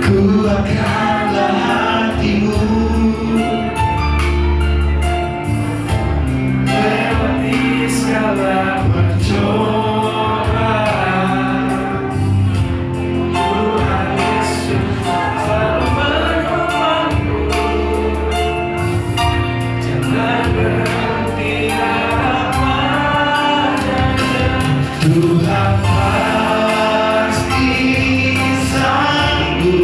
Kuatkanlah hatimu lewati segala percobaan. Tuhan Yesus selalu menolongmu. Jangan berhenti harap padanya. Tuhan pasti sanggup.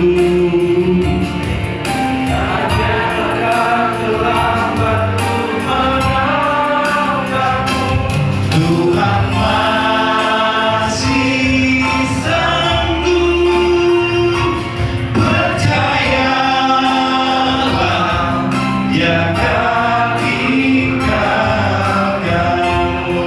Tuhan masih sanggup, percayalah, Dia akan tinggalkanmu.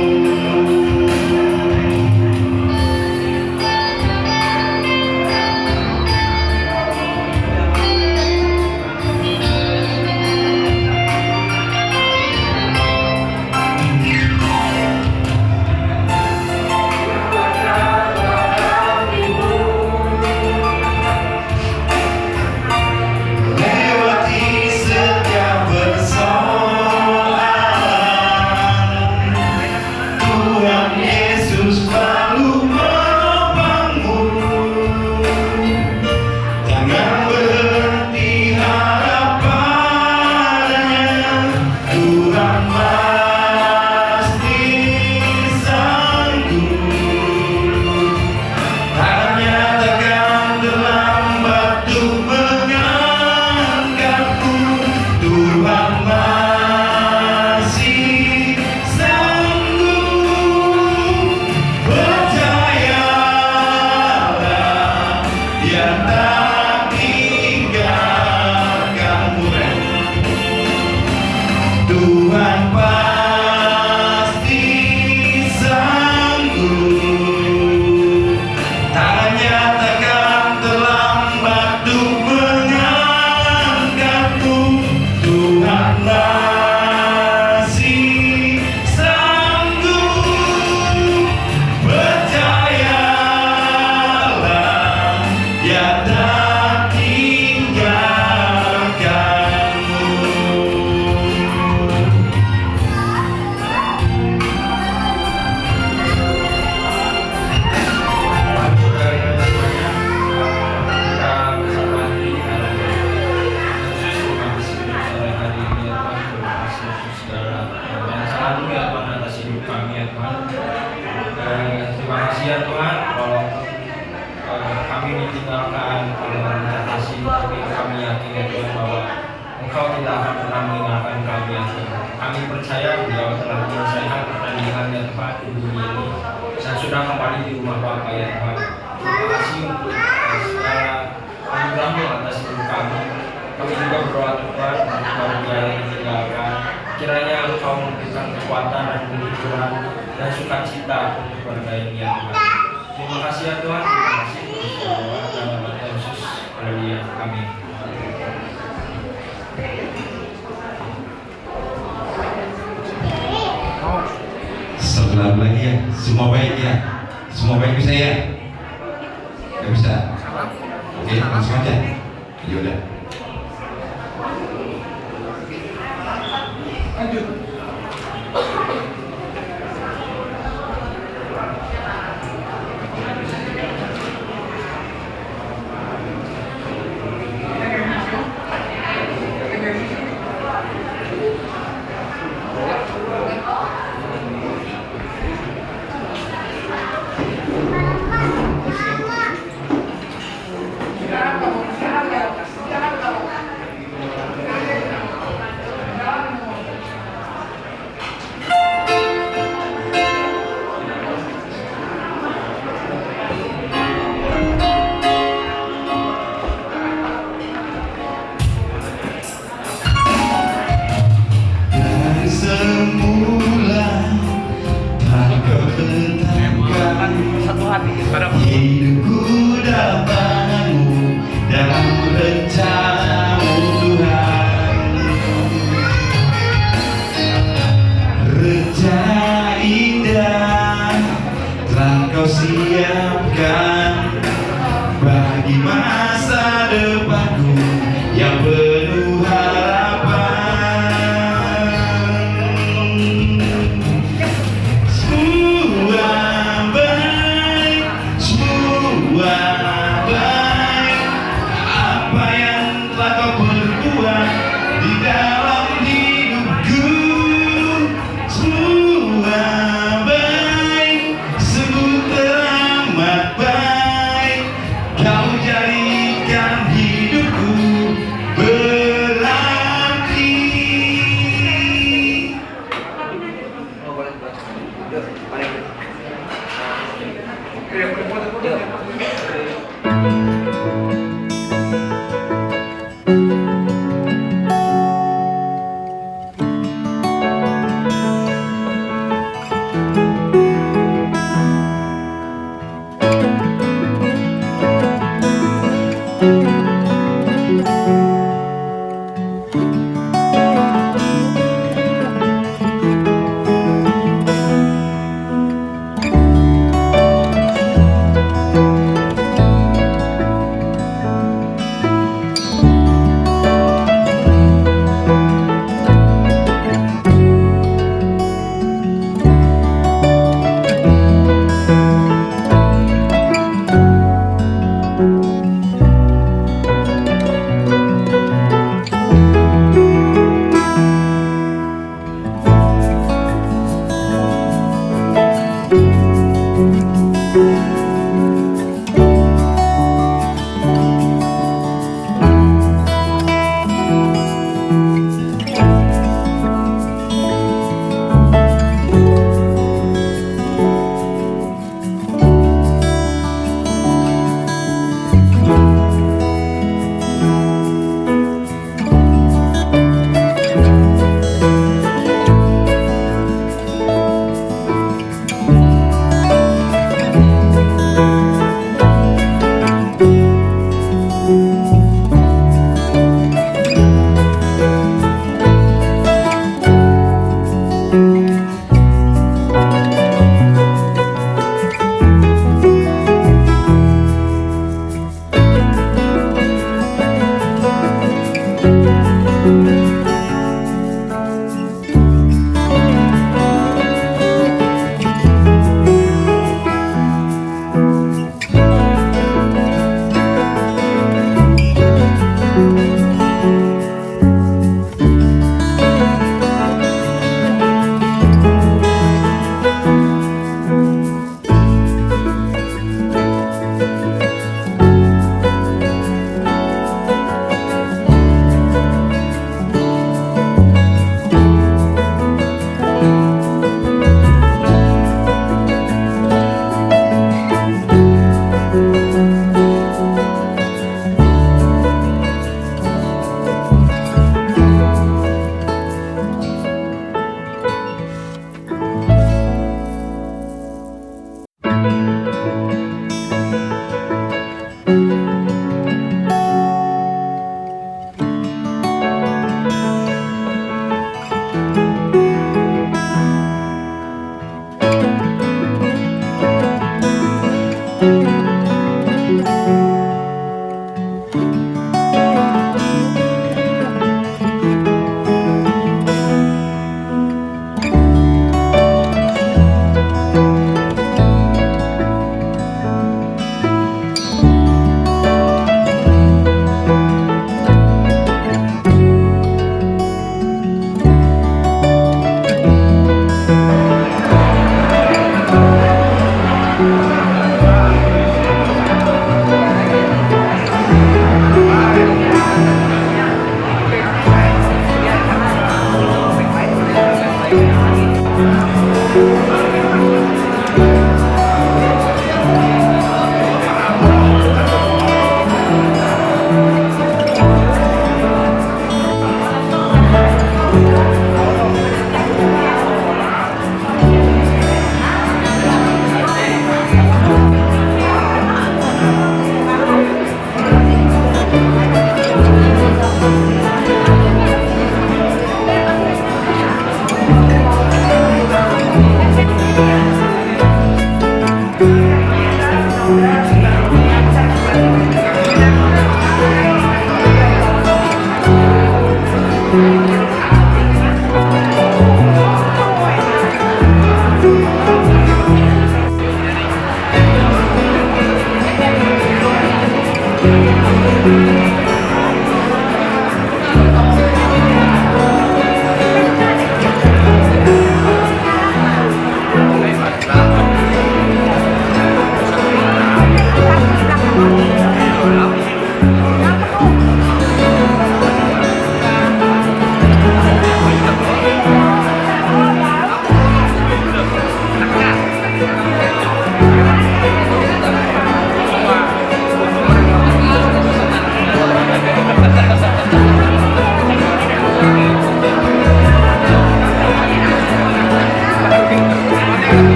ya Tuhan, kalau kami ditinggalkan, kalau kasih, tapi kami yakin ya Tuhan bahwa Engkau tidak akan pernah meninggalkan kami ya Tuhan. Kami percaya Beliau telah menyelesaikan pertandingan ya Tuhan di dunia ini dan sudah kembali di rumah Bapa ya Tuhan. Terima kasih untuk segala anugerah-Mu atas hidup kami. Kami juga berdoa Tuhan untuk keluarga yang ditinggalkan. Kiranya Engkau memberikan kekuatan dan penghiburan dan sukacita untuk keluarga ini ya Tuhan. Terima kasih ya Tuhan. Terima kasih untuk doa dan nama Yesus. Haleluya. Amin. Sebelah lagi ya, semua baik ya, semua baik bisa ya, nggak bisa, oke langsung aja, ya udah. Lanjut. Hidupku dapamu dalam rencanamu Tuhan. Rencana indah telah Kau siapkan bagi masa depanku yang penuh harapan. Kau jadikan hidup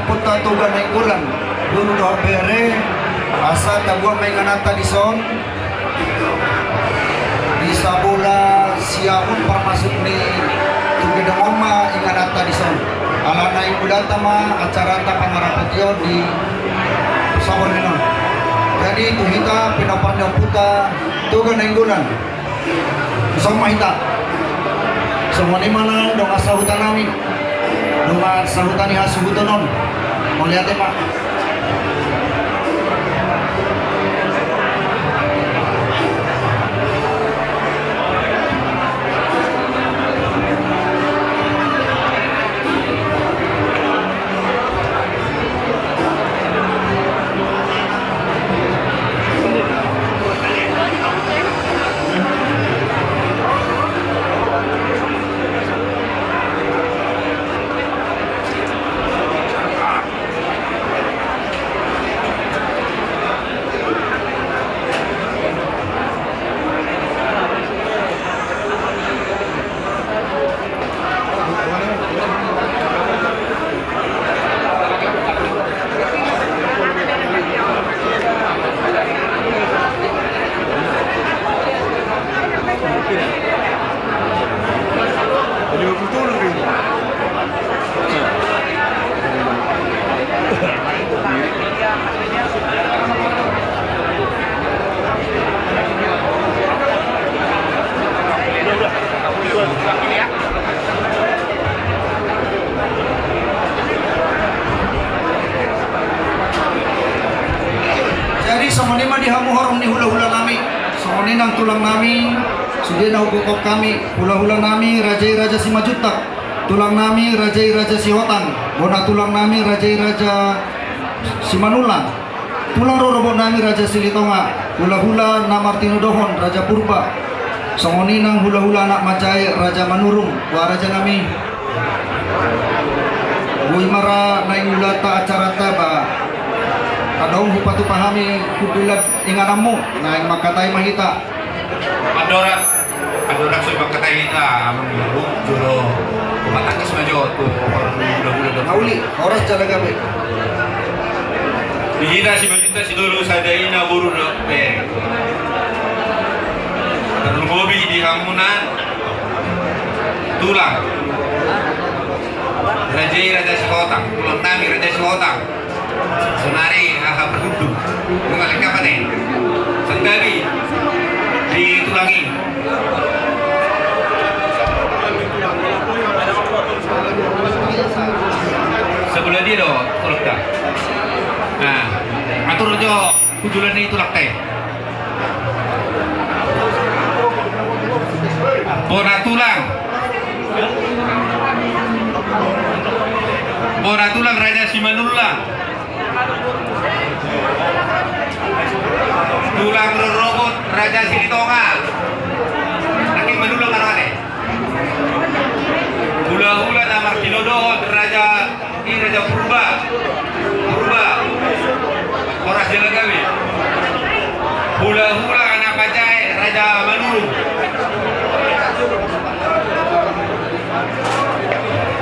Puta tuga na igulan guru do bere asa tagwa may kanata di son di sabula siapun para masuk ni tuga da oma inganata di son alana ibudata ma acara ta pangarapatyo di sabon ninon. Jadi tuhita pinapanyo puta tuga na igulan isang mahita semua ni mana dong asahutan namin dengan sahutan yang subutonon mau lihat ya Pak. Jadi semua ni mah dihamu horong ni hula-hula nami. Semua ni nang tulang nami, sudah na hukuk kami, hula-hula nami raja-raja si Majutak, tulang nami raja-raja si Hotang, bona tulang nami raja-raja si Manulang, tulang rorobo nami raja si Litonga, hula-hula na Martino Dohon raja Purba, semua ni nang hula-hula anak Macai raja Manurung, wa raja nami. Bui mara naing ulata acara taba. Kadang bupatu pahami kudulat inganamu naing makatai mahita. Pandora so makatai na among juro matangis majo to bulan-bulan Nauli oras jala gabi. Dihina si Majuta si dulu sadaina buru do pe. Terlubobi di hamunan tulang. Raja Sikotang, tulang nami Raja Sikotang. Sonari aha berhudu. Mengalih kapan nih? Sendali ditulangi. Sebelah dia do tulak dah. Nah, atur jo kudulan ni tulak teh. Bona tulang. Bona tulang Raja Simanullah. Tulang rorobot Raja Silitonga. Naki Manulang karane. Hula-hula na Martino Dohon Raja Purba. Horas Jalagawi. Hula-hula anak Pacai Raja Manurung.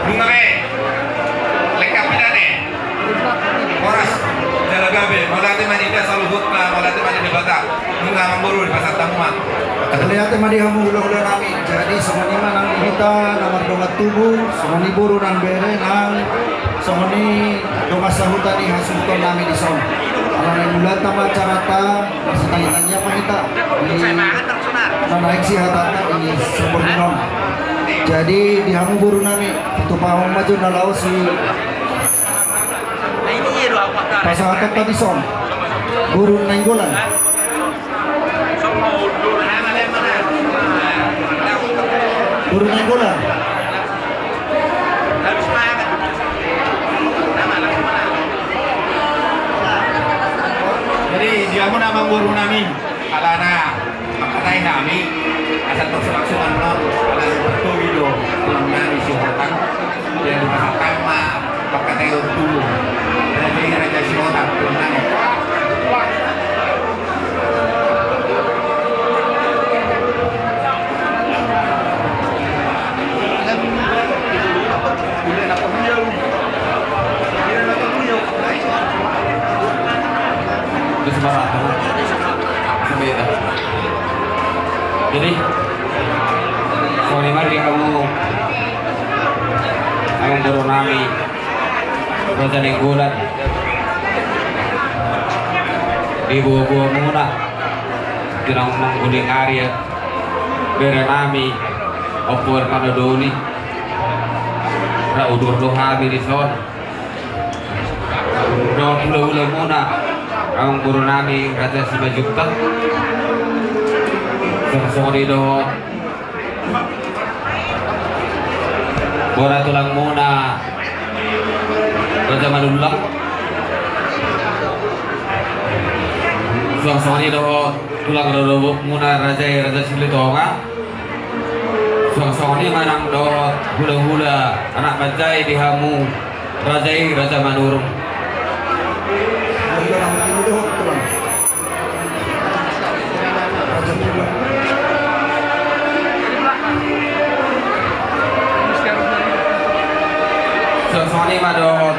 Bungabe lengkap pidane Horas Jalagabe malate manida saluhut na malate manida bata nunga mamburu di pasar tamuan Lihat madi hamu hula-hula nami. Jadi semani nang kita namar dongat tubuh, semani buru nang bere nang semani dongat sahutani hasuton nami di son. Alang bulan tama carata sekali-kalinya mahita di naik si hatata ini sempurna. Jadi di hamu buru nami tu pahong maju nalau si pasahatat tadi son buru nenggolan. Guru Nainggolan. Jadi dia mo namang guru namin. Alana, makatay namin. Asal perselaksuan non, alana bertugido, pulang namin si Hotang. Dia dipasangkan ma, makatay dulu. Jadi raja si Hotang pulang namin. Itu sebarang sampai itu. Jadi Sonima di kamu guru nami Raja Nainggolan di buah-buah muna tinang mangguling area bere nami opor panodoni ra udur dohami di son do hula-hula muna ang guru nami Raja Simajunta Sungsuri do Bora tulang muna Raja Manulak Sungsuri do tulang rodobok muna Raja Silitonga Sungsuri manang do hula-hula anak bajai dihamu Raja Manurung. Wala nang tinuduhok tulang. Raja Pula. Sungsuri mado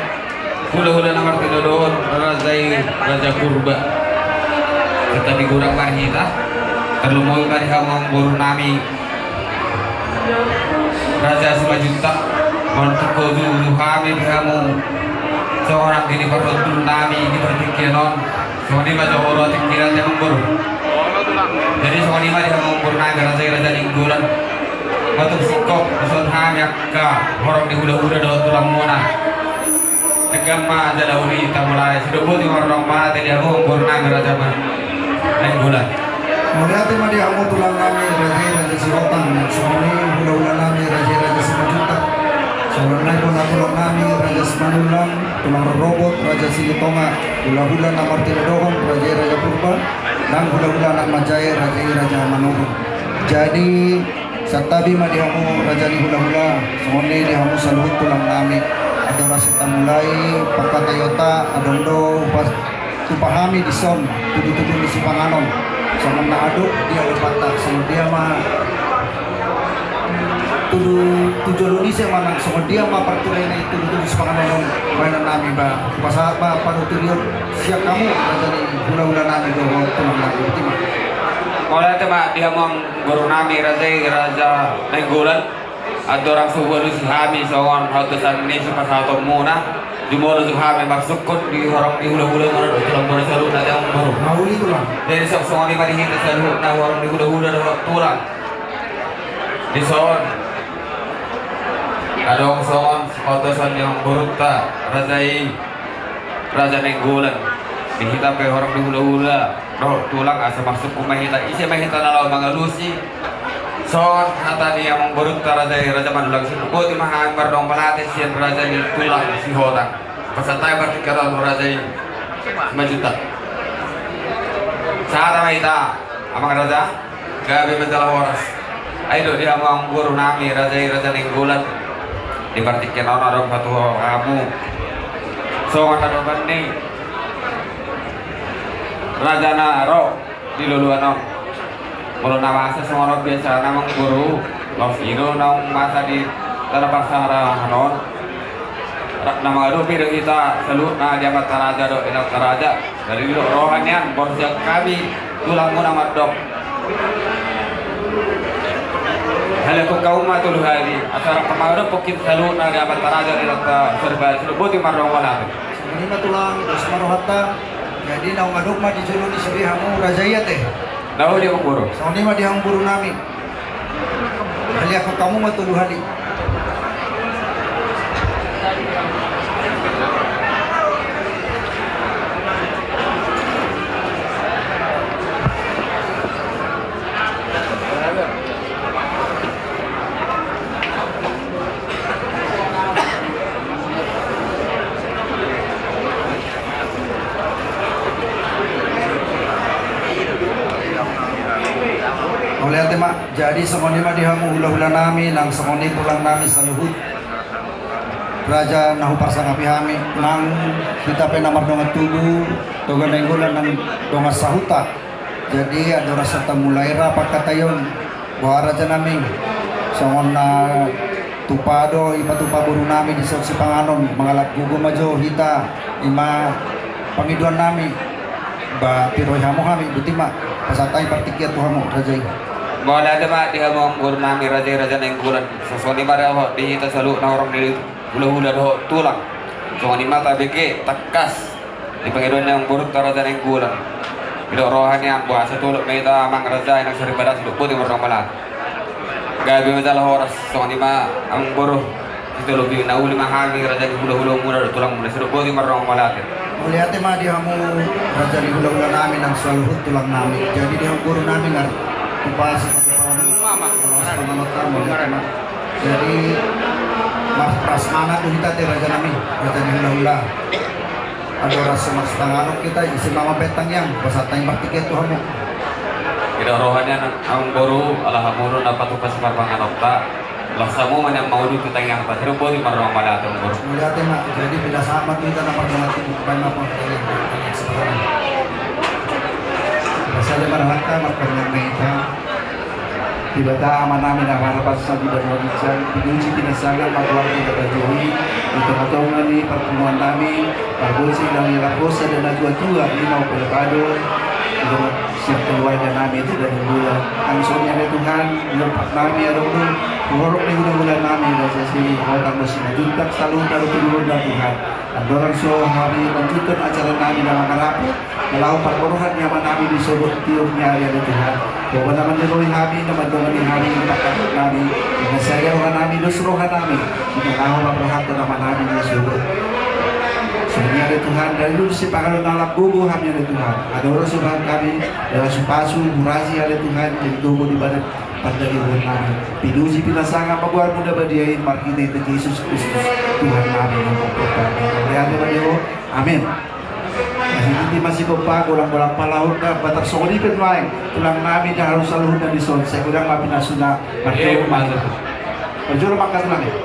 hula-hula nomor tinudon Raja Purba kita digurang marhita terlumoi marihamang guru nami Raja Simajunta Montuko dulu kami kamu seorang dini peruntung nami di pertikianon Soni baca orang tikiran yang guru jadi Soni mah dia mengukur nami Raja Nainggolan batuk sikok usun hamyak ka orang di hula-hula do tulang mona tegama jadauli tamulai sudah buat orang mati dia mengukur nami Raja Nainggolan. Melihat mah dia mau tulang nami Raja Sihotang, Soni hula-hula nami Raja Simajunta. Soalnya tulang nami Raja Simanulang, tulang robot Raja Silitonga, hula-hula nomor Tinudohon Raja Purba, dan hula-hula anak Majaya Raja Manurung. Jadi satabi mah dihamu Raja ni hula-hula, Soni dihamu saluhut tulang nami. Ada rasa mulai pakatayota adondo pas tupahami di son tudu-tudu di Sipanganon. Sama na aduk dia lepata sama dia mah tujuan Indonesia mana sama dia mah pertulai na tudu-tudu di Sipanganon mainan nami ba pasal ba panuturion siap kamu Raja ni hula-hula nami do tulang nami ultima. Oleh itu mak dia mau guru nami Raja Nainggolan atau orang subuh si hami sawan hatusan ini sepasal muna jumlah si hami maksudkut di orang di hula-hula mana tulang mana selalu nanti yang baru. Mauli tulang. Dari sok-sok ni mari kita selalu na orang di hula-hula tulang di sawan adong sawan hatusan yang berutta Raja Nainggolan dihita pe orang di hula-hula roh tulang asa masuk kumahita isi mahita na lawan mga lusi son hata niya mong berutta Raja Manulang sinubot imahan bardong palates siyan Raja ni tulang si Hotang pasatay bertikatan Raja Simajunta sa hata mahita amang Raja gabi mendalah oras ay do dia mong guru nami Raja Nainggolan di bertikatan arong patuho kamu so ang nadoban ni Raja Naro di luluan kalau nama asa semua biasa nama guru Lovino nama masa di tanah pasara hanon nama guru pilih kita selut na dia mata raja do enak raja dari rohanian borsiak kami tulangmu nama dok hal aku kau mah tulu hari asal kemarin pokit selut na dia mata raja enak serba serbu di marong wala Ini mah tulang terus marohata. Jadi naung aduk mah dijulu di sini hamu Rajaya teh. Lalu dia guru Soni mah dihang buru nami. Hali aku kamu mah tuluh hali. Jadi semoni mah dihamu hula-hula nami nang semoni tulang nami sa luhut. Raja nahu parsang api hami nang kita penamar donga tubuh donga nenggulan nang donga sahuta. Jadi ada rasa tamulaira pakatayon bahwa raja nami songon na tupado ipatupa buru nami di si panganon mangalap gugo majo hita ima pangiduan nami ba piroy hamo kami butima pasatay partikyat to hamo raja. Wala dama di hamong guru nami raja nang gulan sosoni maraho di hita salu na orang di hula-hula do tulang sosoni mata beke takas di pangiduan yang buruk raja nang gulan bilo rohani ang buasa tulok meta mang raja nang sari badas lu putih orang malat gabi masalah horas sosoni ma ang buru itu lebih nauli mahami raja di hula-hula muna do tulang muna suruh putih orang malat. Melihatnya mah di hamu raja di hula-hula nami nang saluhut tulang nami. Jadi di hamu guru nami ngar tupas jadi mas prasmana tuh kita teh raja nami raja di hula-hula ada rasa mas tanganok kita isi mama betang yang pasatang partiket tuh hamu Ida rohanya ang guru ala hamuru na patupas parpangan okta lasamu man yang mau di yang pasir boleh marong malatong guru. Melihatnya mah jadi beda sama kita dapat mengerti bukan apa Masalah marahata magpanyang kita Dibata aman namin ang harapan sa Gibanwagisan Pinuji pinasangan magwagi na gajohi Ito matongan ni pertemuan namin Pagbunsing ng ilakosa dan najwa-tua Linaw pelekado Ito siap keluarga namin tidak bulan Ang sonya na Tuhan Ilumpak namin arong nun Puhorok na bulan namin Rasa si Hotang Masinaduntak Salong taruh tulungan na Tuhan Ang dorang so kami lanjutkan acara namin na mga rapot Kalau perburuhan nyaman namin disebut tiup nyari ada Tuhan. Bahwa naman niroy kami naman doon ni hari impakatut namin. Dengan saya rohan namin dosrohan namin. Kita tahu perburuhan naman namin disebut. Sebenarnya ada Tuhan dari dulu si pangalan nalap gugu kami ada Tuhan. Ada orang subahan kami dalam supasu murasi ada Tuhan jadi gugu di badan pada Tuhan kami. Pinuji pinasanga pabuar muda badiain markita itu Yesus Kristus Tuhan kami yang memperbaiki. Lihat badiain. Amin. Hindi masih kompa kulang-kulang palahon na batak songolipin maing tulang namin na harus saluhon na dison saya kurang mapinasuna magkiro maing pajuro makatulang eh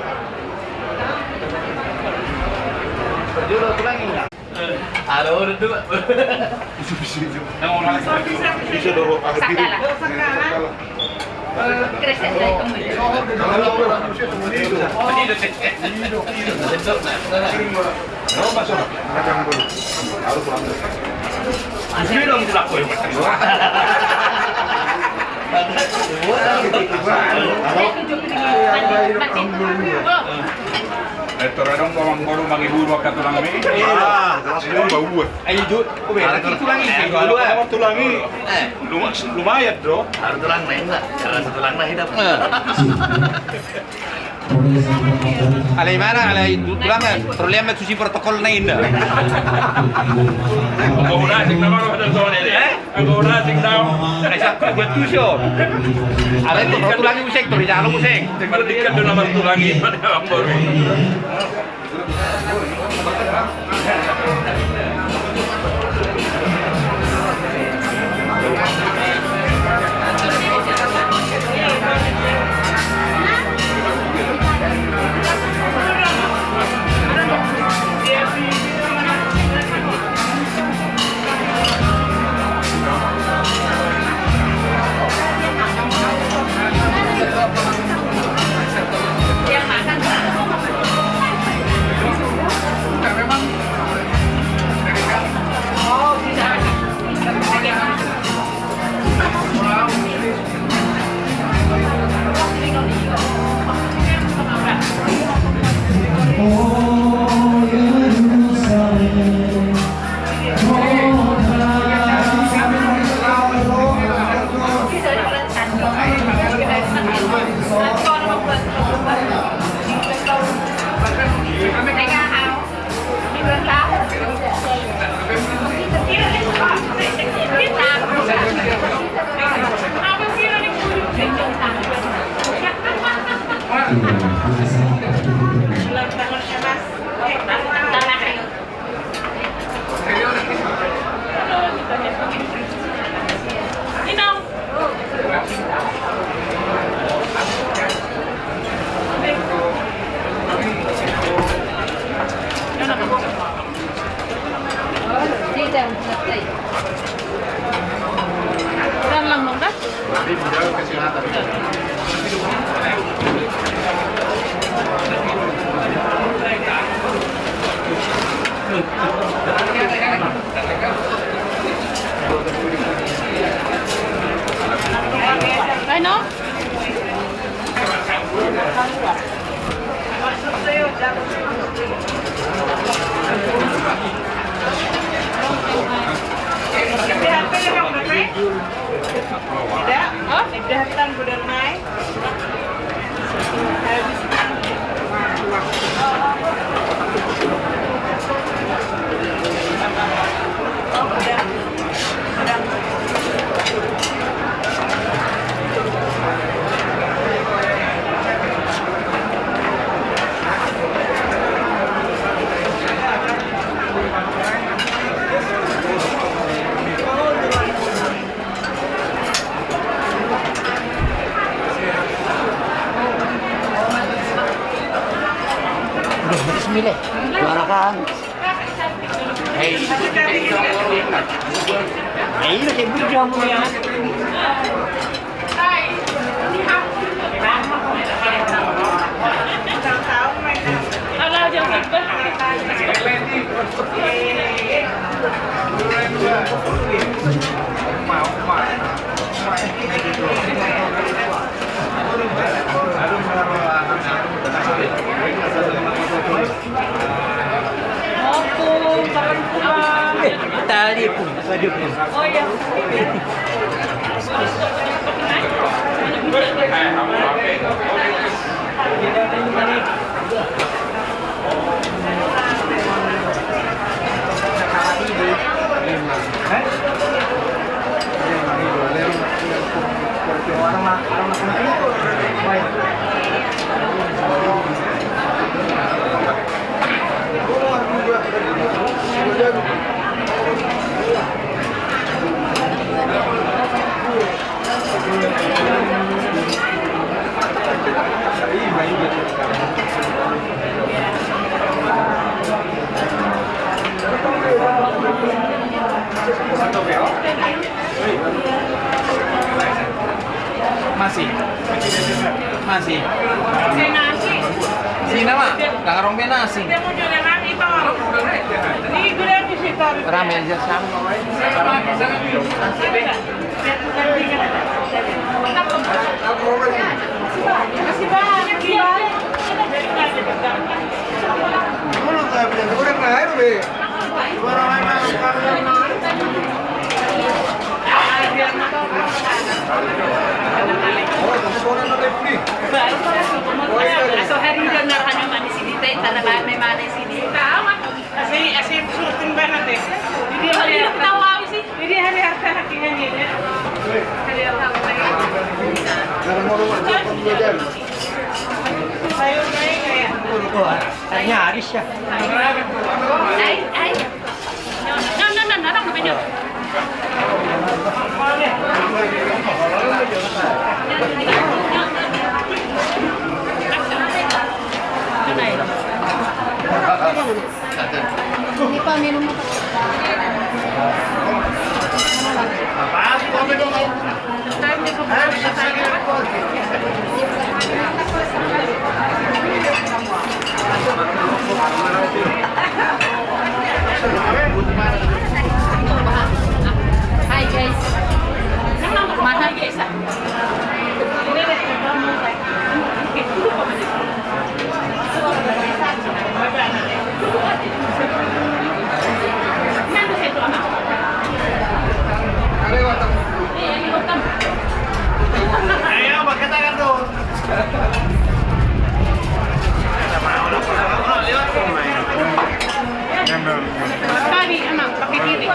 pajuro tulang ina udah dulu bisa dulu Crescendo ahí como No, masuk. Jangan dulu. Harus pulang. Asli dong itu laku yang Toradong bawang baru mangi buru ka tulang mi. Sino ba uwe? Ay itu, lagi tulangi sih. Kalau kamu tulangi, lumayan, Bro. Harus tulang na enggak? Jangan tulang na hidup. Alay mana? Alay tulang problema susi protokol na inda. Ang urasing naman ako sa zone eh. Ang urasing daw. Ay sa buat tusyo. Alay tulangi musik, tulisalo musik. Balikan doon naman tulangi pada ang baru. Tali po, pwede po. Oh, yeah. Masih. Saya nasi. Sini mah, ngarong nasi. Dia mau jual nasi toh. Ini gula di situ. Rame aja sama. Masih banyak gila. So hari udah narahan mana sini teh tanah mana sini. Asli surtin banget deh. Jadi hari tahu sih. Jadi hari harta haknya nih. Hari tahu lagi. Sayur kayak. Tanya Aris ya. Ay. No, narang na video. Hindi pa, meron mo pa. Hi guys. Mahal guys ah. Ayo, magkatakan doon. Kali anak pakai diri.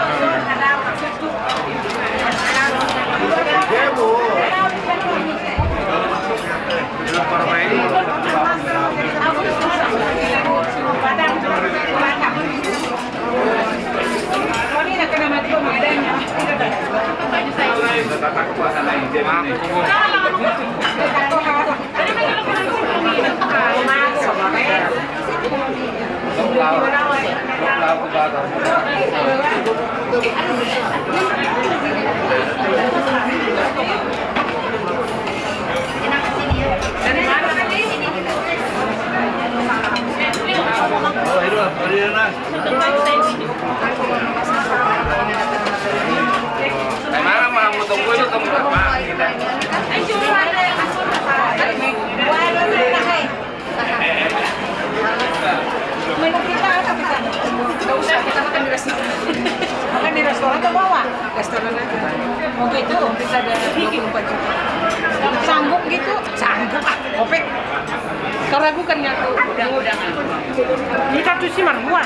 Mana mau tunggu itu kamu Ay, Mau gitu bisa ada 24 juta. Sanggup gitu? Sanggup ah, Opek. Keragukan nggak tuh? Udah. Ini kartu SIM semua.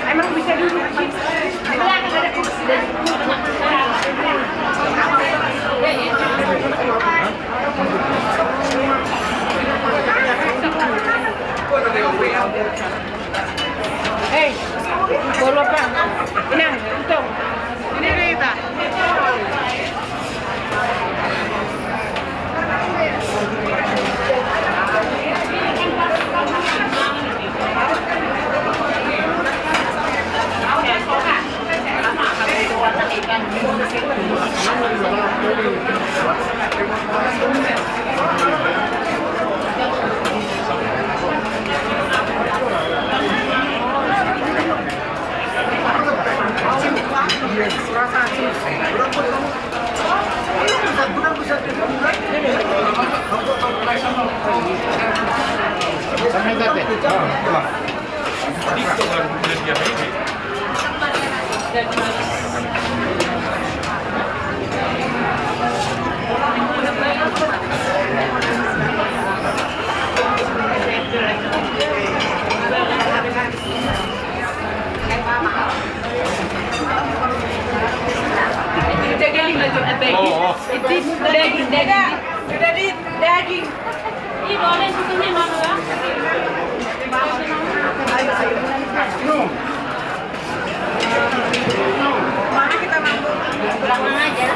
Emang bisa duduk sih? Belakang ada kursi dan Hei, boleh apa? Inang, untung. Ini Rita. Daging. Ini boleh susunya mana ya? Mana kita mampu? Belakang aja.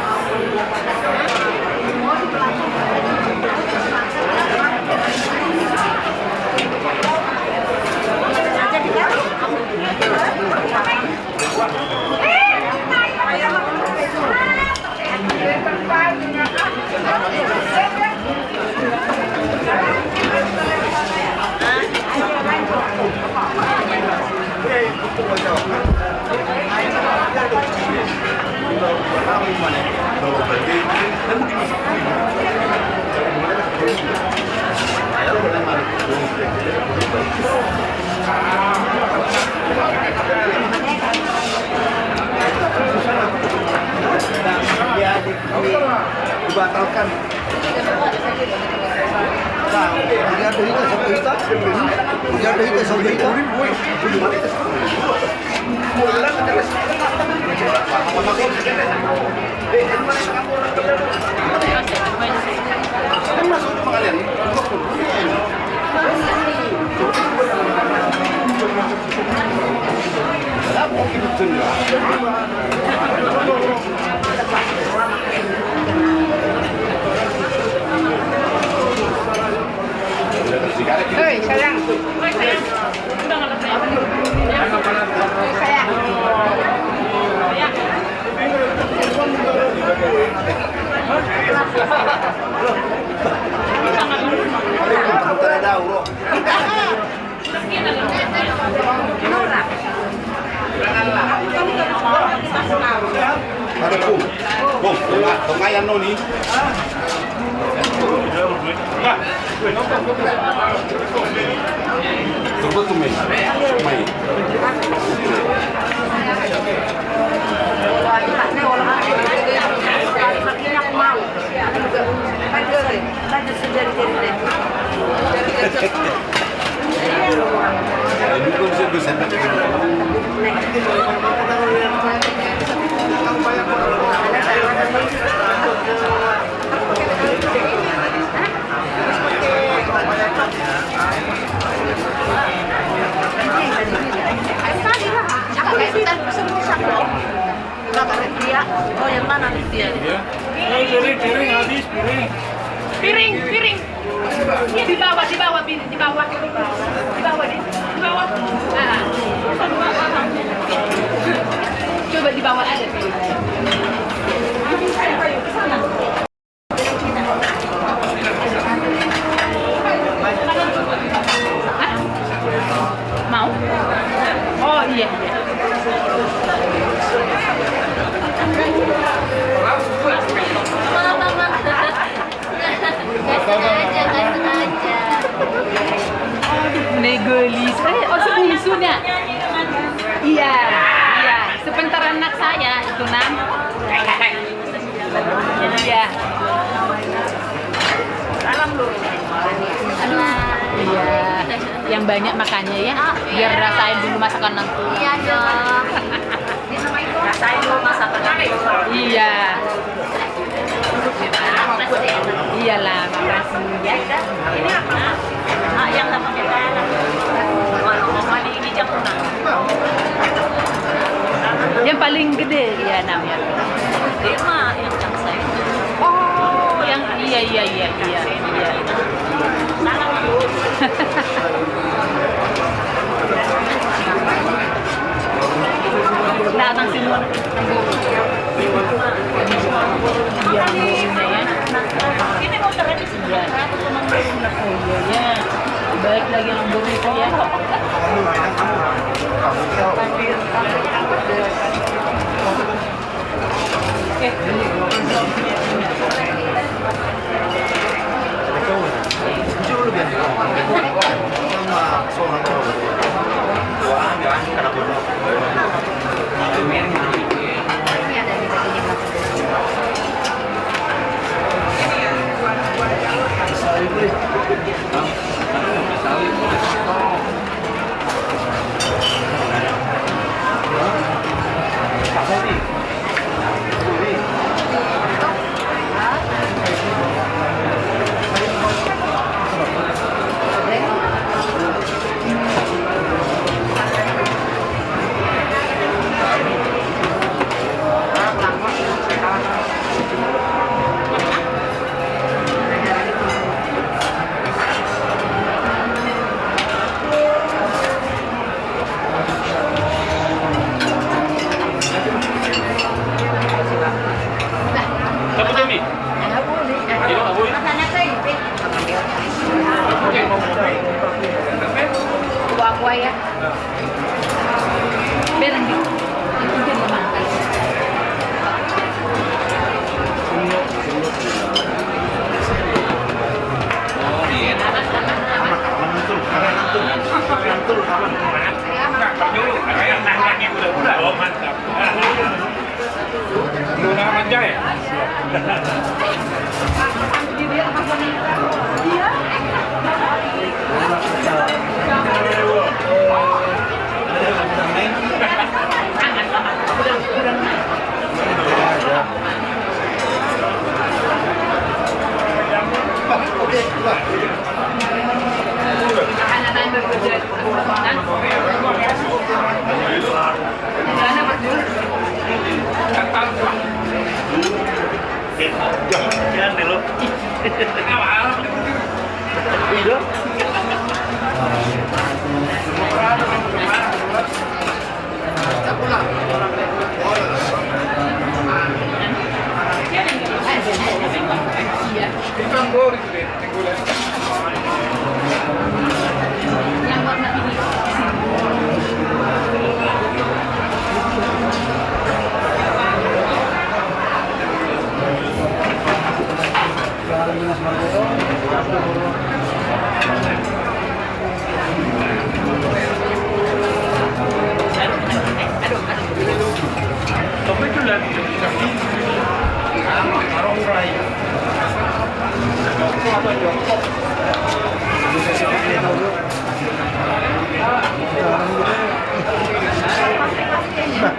Dibatalkan. Nah, dia dari ke Sabrita. Dia dari ke Sabrita. Hei, sayang. Sayang. Udah nggak sayang. Sayang. Ada pun. Bom, tengah yang noni. Coba tu main. Oh, yang mana dia? Piring habis, piring. Piring. Iya, di bawah deh. Di bawah deh. Di bawah. Nah. Coba di bawah ada piring. Hah? Mau? Oh iya. Negelis. Oh, sebungsunya. Iya. Sebentar anak saya itu Iya. Salam lu. Aduh. Iya. Yang banyak makannya ya. Biar rasain dulu masakan nanti. Iya dong. Rasain dulu masakan nanti. Iya. Iyalah, makasih. Ya udah. Ini apa? Yang tak pakai garam. Mau ini jamuna. Yang paling gede ya namanya. Dia mah yang cangsai. Oh, yang iya. Salam lu. Datang semua. Iya, ya. Ini mau taruh di sini. Oh iya ya. Baik lagi yang baru itu ya. Oke. Aqua ya. Berang di. Itu dia memakai. Yang warna ini.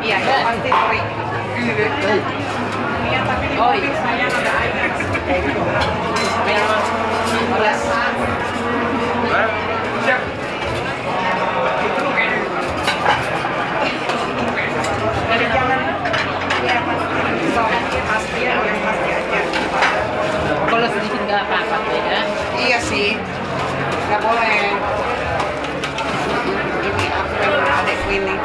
Iya, pasti free. Oh iya. Kalau sedikit nggak apa-apa ya. Iya sih, nggak boleh. Ini aku pengen adekku ini.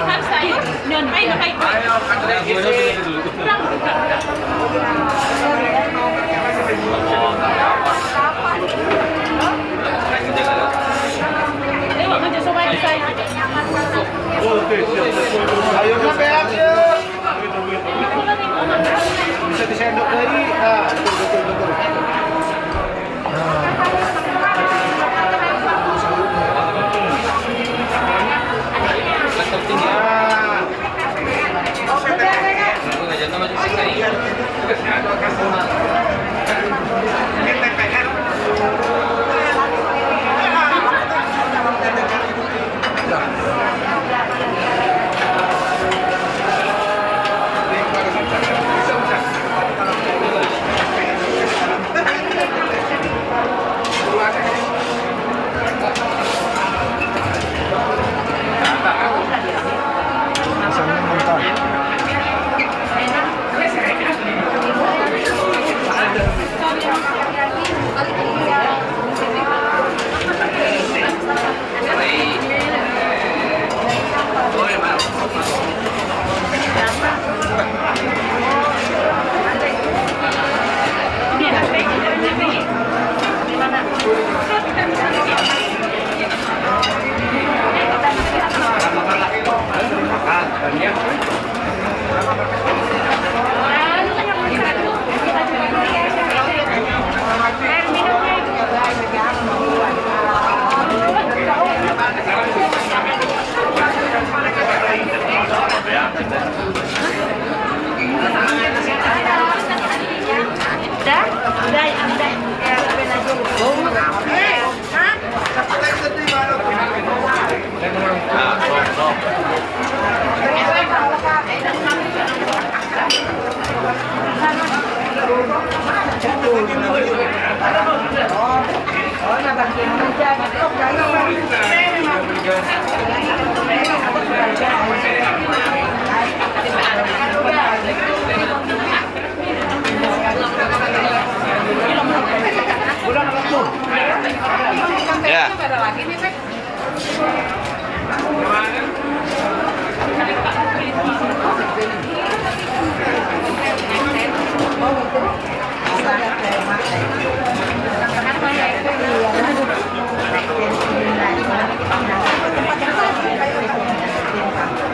Harus tayo. Nyon, ayo kayo. Ayo, maju sobat saya. Ayo na beak yuk. Bisa disendok dari. Betul. Ya.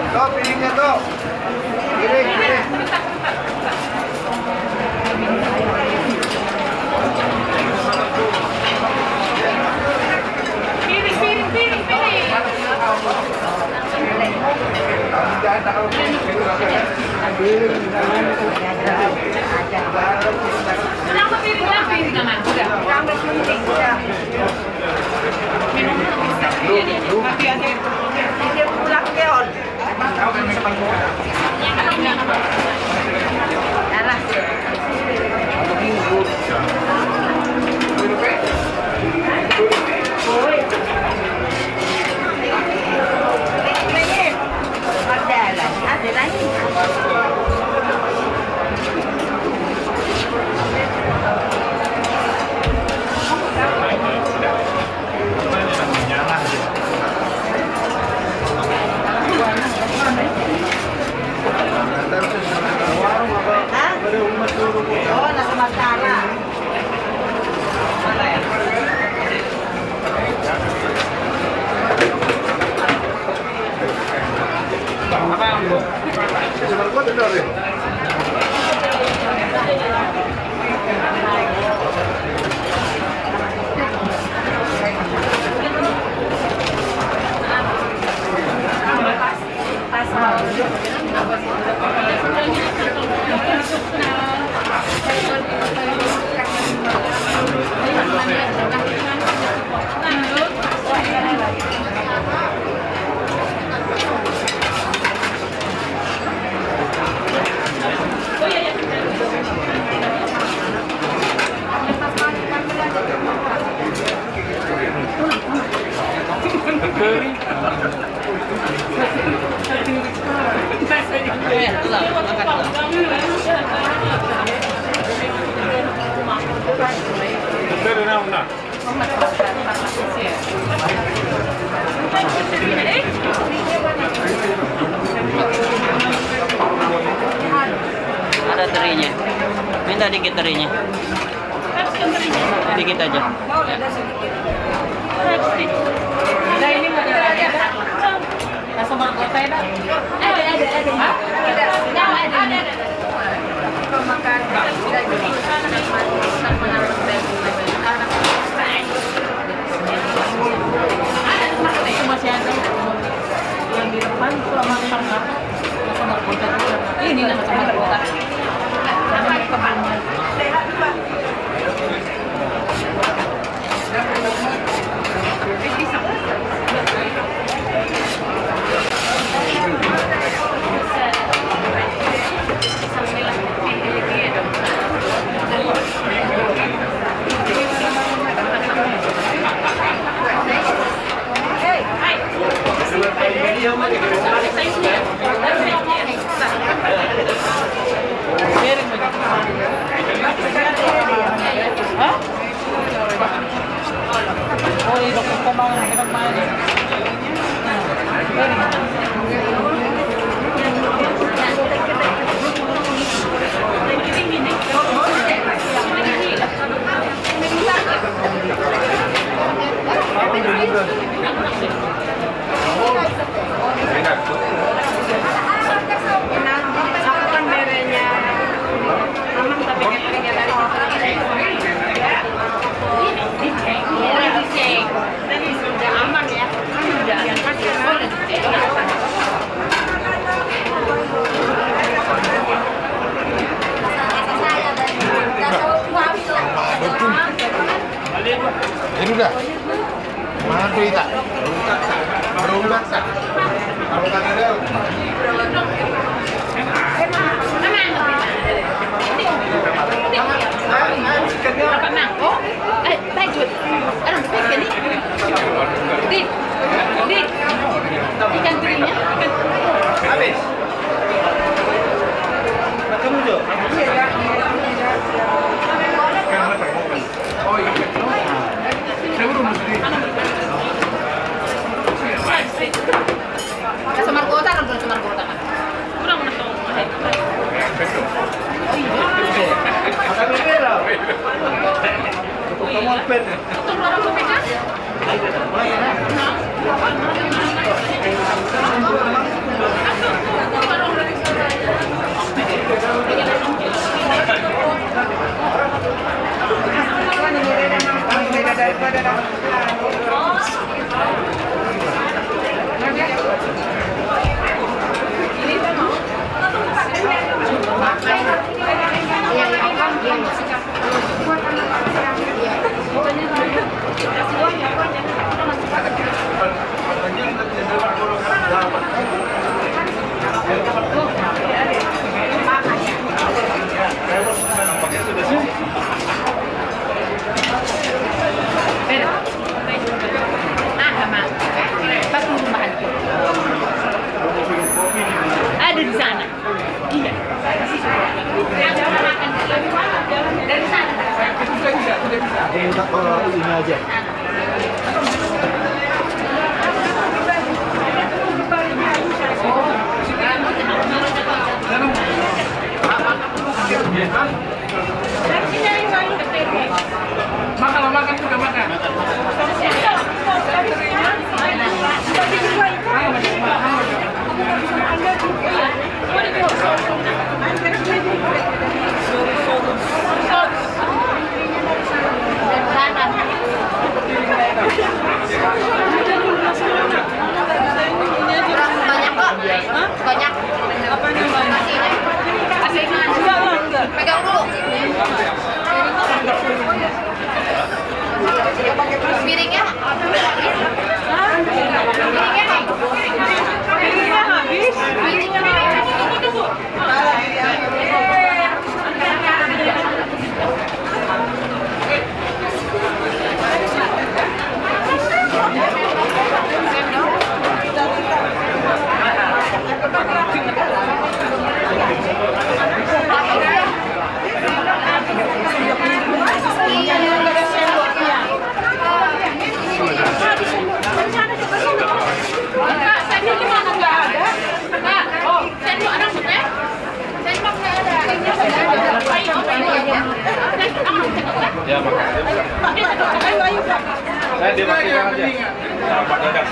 Tuh piringnya tuh. Piring. Kenapa piring naman? Udah. Minum. Ini pulang keon. Ada lagi. Oh, nasa Magdala. Apa yang Ada terinya. Minta dikit terinya. Dikit aja. Nah ini mau ada. Langsung berkota ya? Ada. Makan masih ada yang di depan selama tengah sama kota ini nama sama kota sama kebanyakan Ini udah. Mana tuh Ita? Berundak tak? Berundak ada. Berapa mangkok? Bagus. Orang bikin ini. Di. Ikan terinya. Habis. Kamu Jo? Oh iya. Saya belum mesti. Sama kota kan sama kota kan. Kurang mana tahu. Oh iya. Akan beda. Kamu pen. Untuk orang pemegang.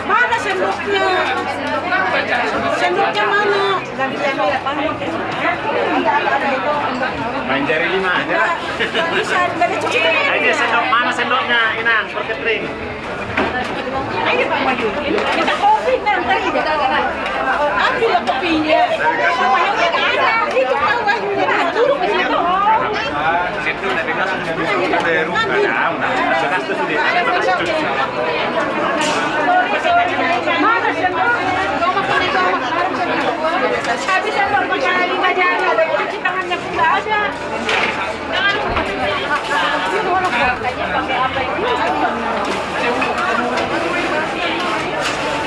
Mana sendoknya? Sendoknya mana? Main jari 5 aja lah. Bisa, nggak ada cuci tangan. Ini sendok mana sendoknya? Inang, per catering. Ini Pak Maju. Kita kopi nanti. Ambil lah kopinya. Itu Pak Maju. Turun ke situ. Situ dari kasut dari rumah. Ada kasut sudah. Mana sendoknya? Habis sendok makan 5 jari. Ada cuci tangannya pun nggak ada.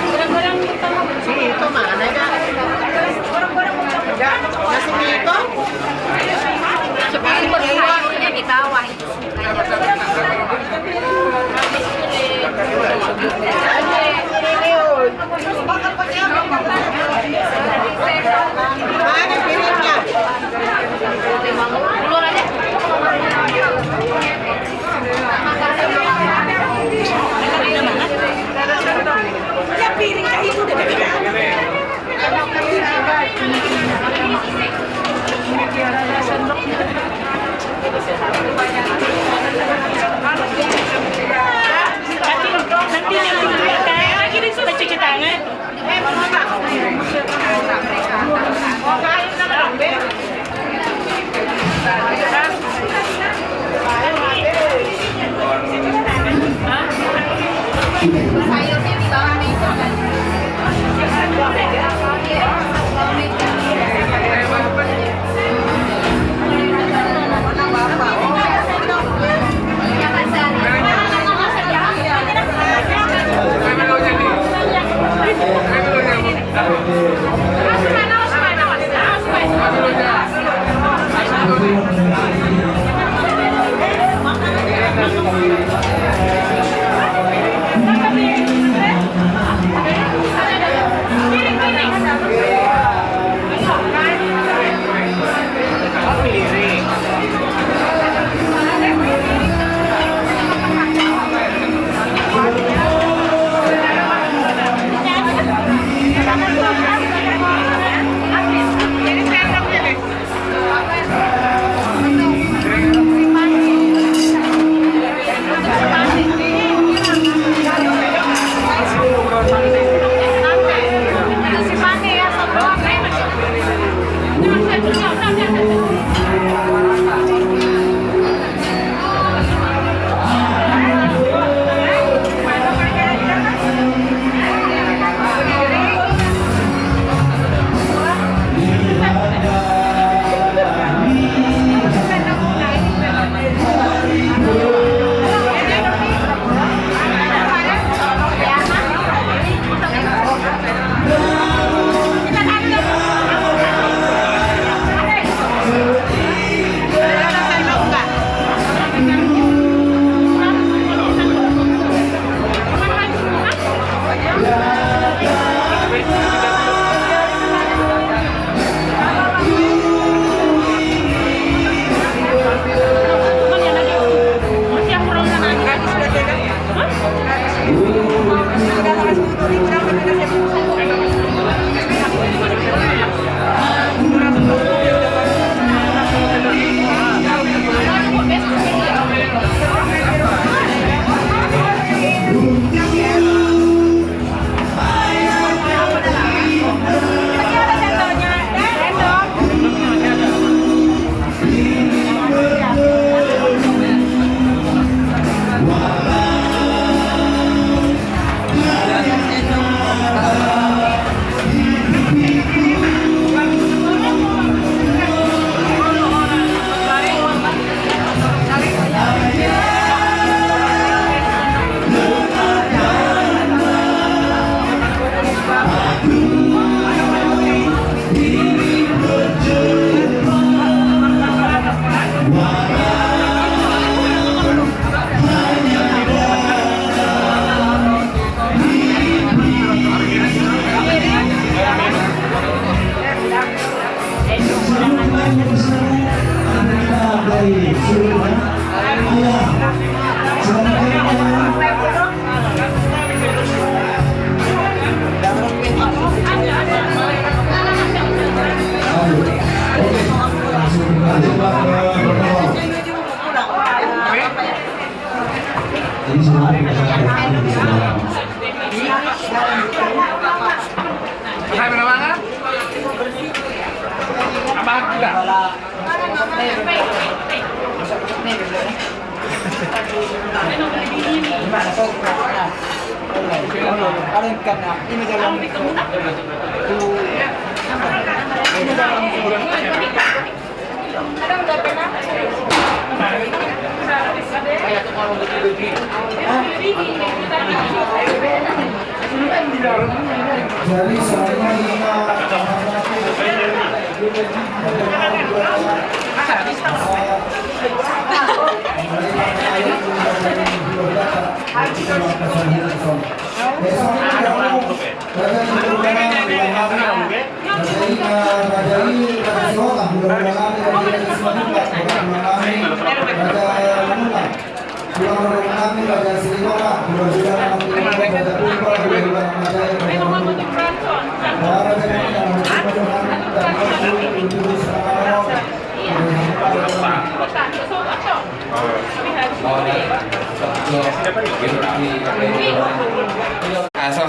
Orang-orang itu mana ya? Orang-orang nasi itu Seperti sayurnya di bawah itu. mana piringnya? Ulur aja. Ya piringnya itu udah kita. Nanti lagi disuruh cuci tangan. Sayurnya di bawah meja kan. Wow. Jadi semuanya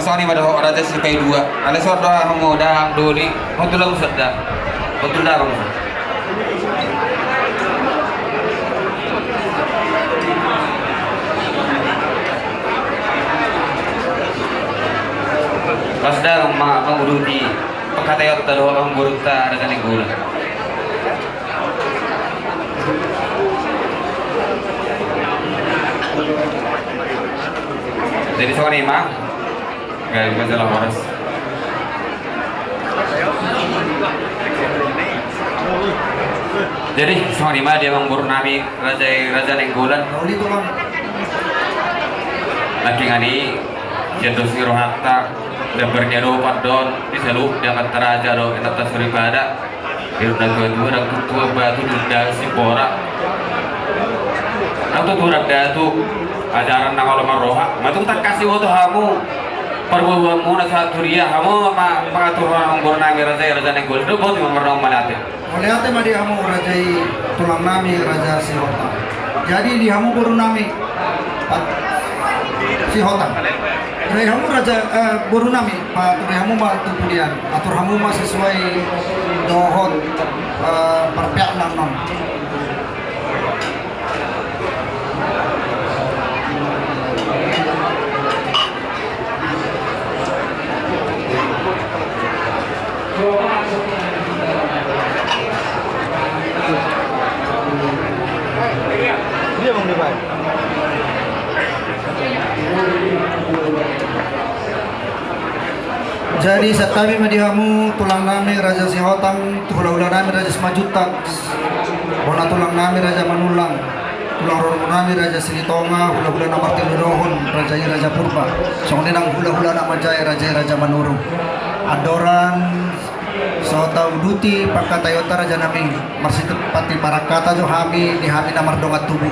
Sorry pada orang tes CP2. Ada sort doa kamu dah doli. Betul lah Ustaz dah. Betul dah bang. Pas dah mau uruti pekatayot taruh orang burukta ada kan gula. Jadi soal ini mah gak masalah horas. Jadi soal ini mah dia memburnami raja Nenggolan. Lagi ngani jatuh siroh hatta lebarnya do pardon diseluk dia kata raja do kita tasuri pada hidup tua orang tua batu duda si borak. Aku tuh ada tuh ajaran nama lama roha, matung tak kasih waktu kamu perbuatanmu nasa turia kamu apa pengatur orang bernami raja Nenggol itu kau cuma pernah melihat. Melihat madi kamu raja tulang nami raja Sihota. Jadi di kamu baru nami Sihota. Kamu raja baru nami pak kamu mah kemudian atur kamu mah sesuai dohot perpiak non. Dia mau dibayar. Jadi satami madihamu tulang nami raja Sihotang, tulang nami raja Semajutak, bona tulang nami raja Manulang, tulang nami raja Silitonga, hula-hula nama Tilurohon, raja Purba, soalnya nang hula-hula nama jaya raja Manuru, adoran Sota uduti pakatayota raja nami masih tepati parakata jo hami di hami namar dongat tubuh.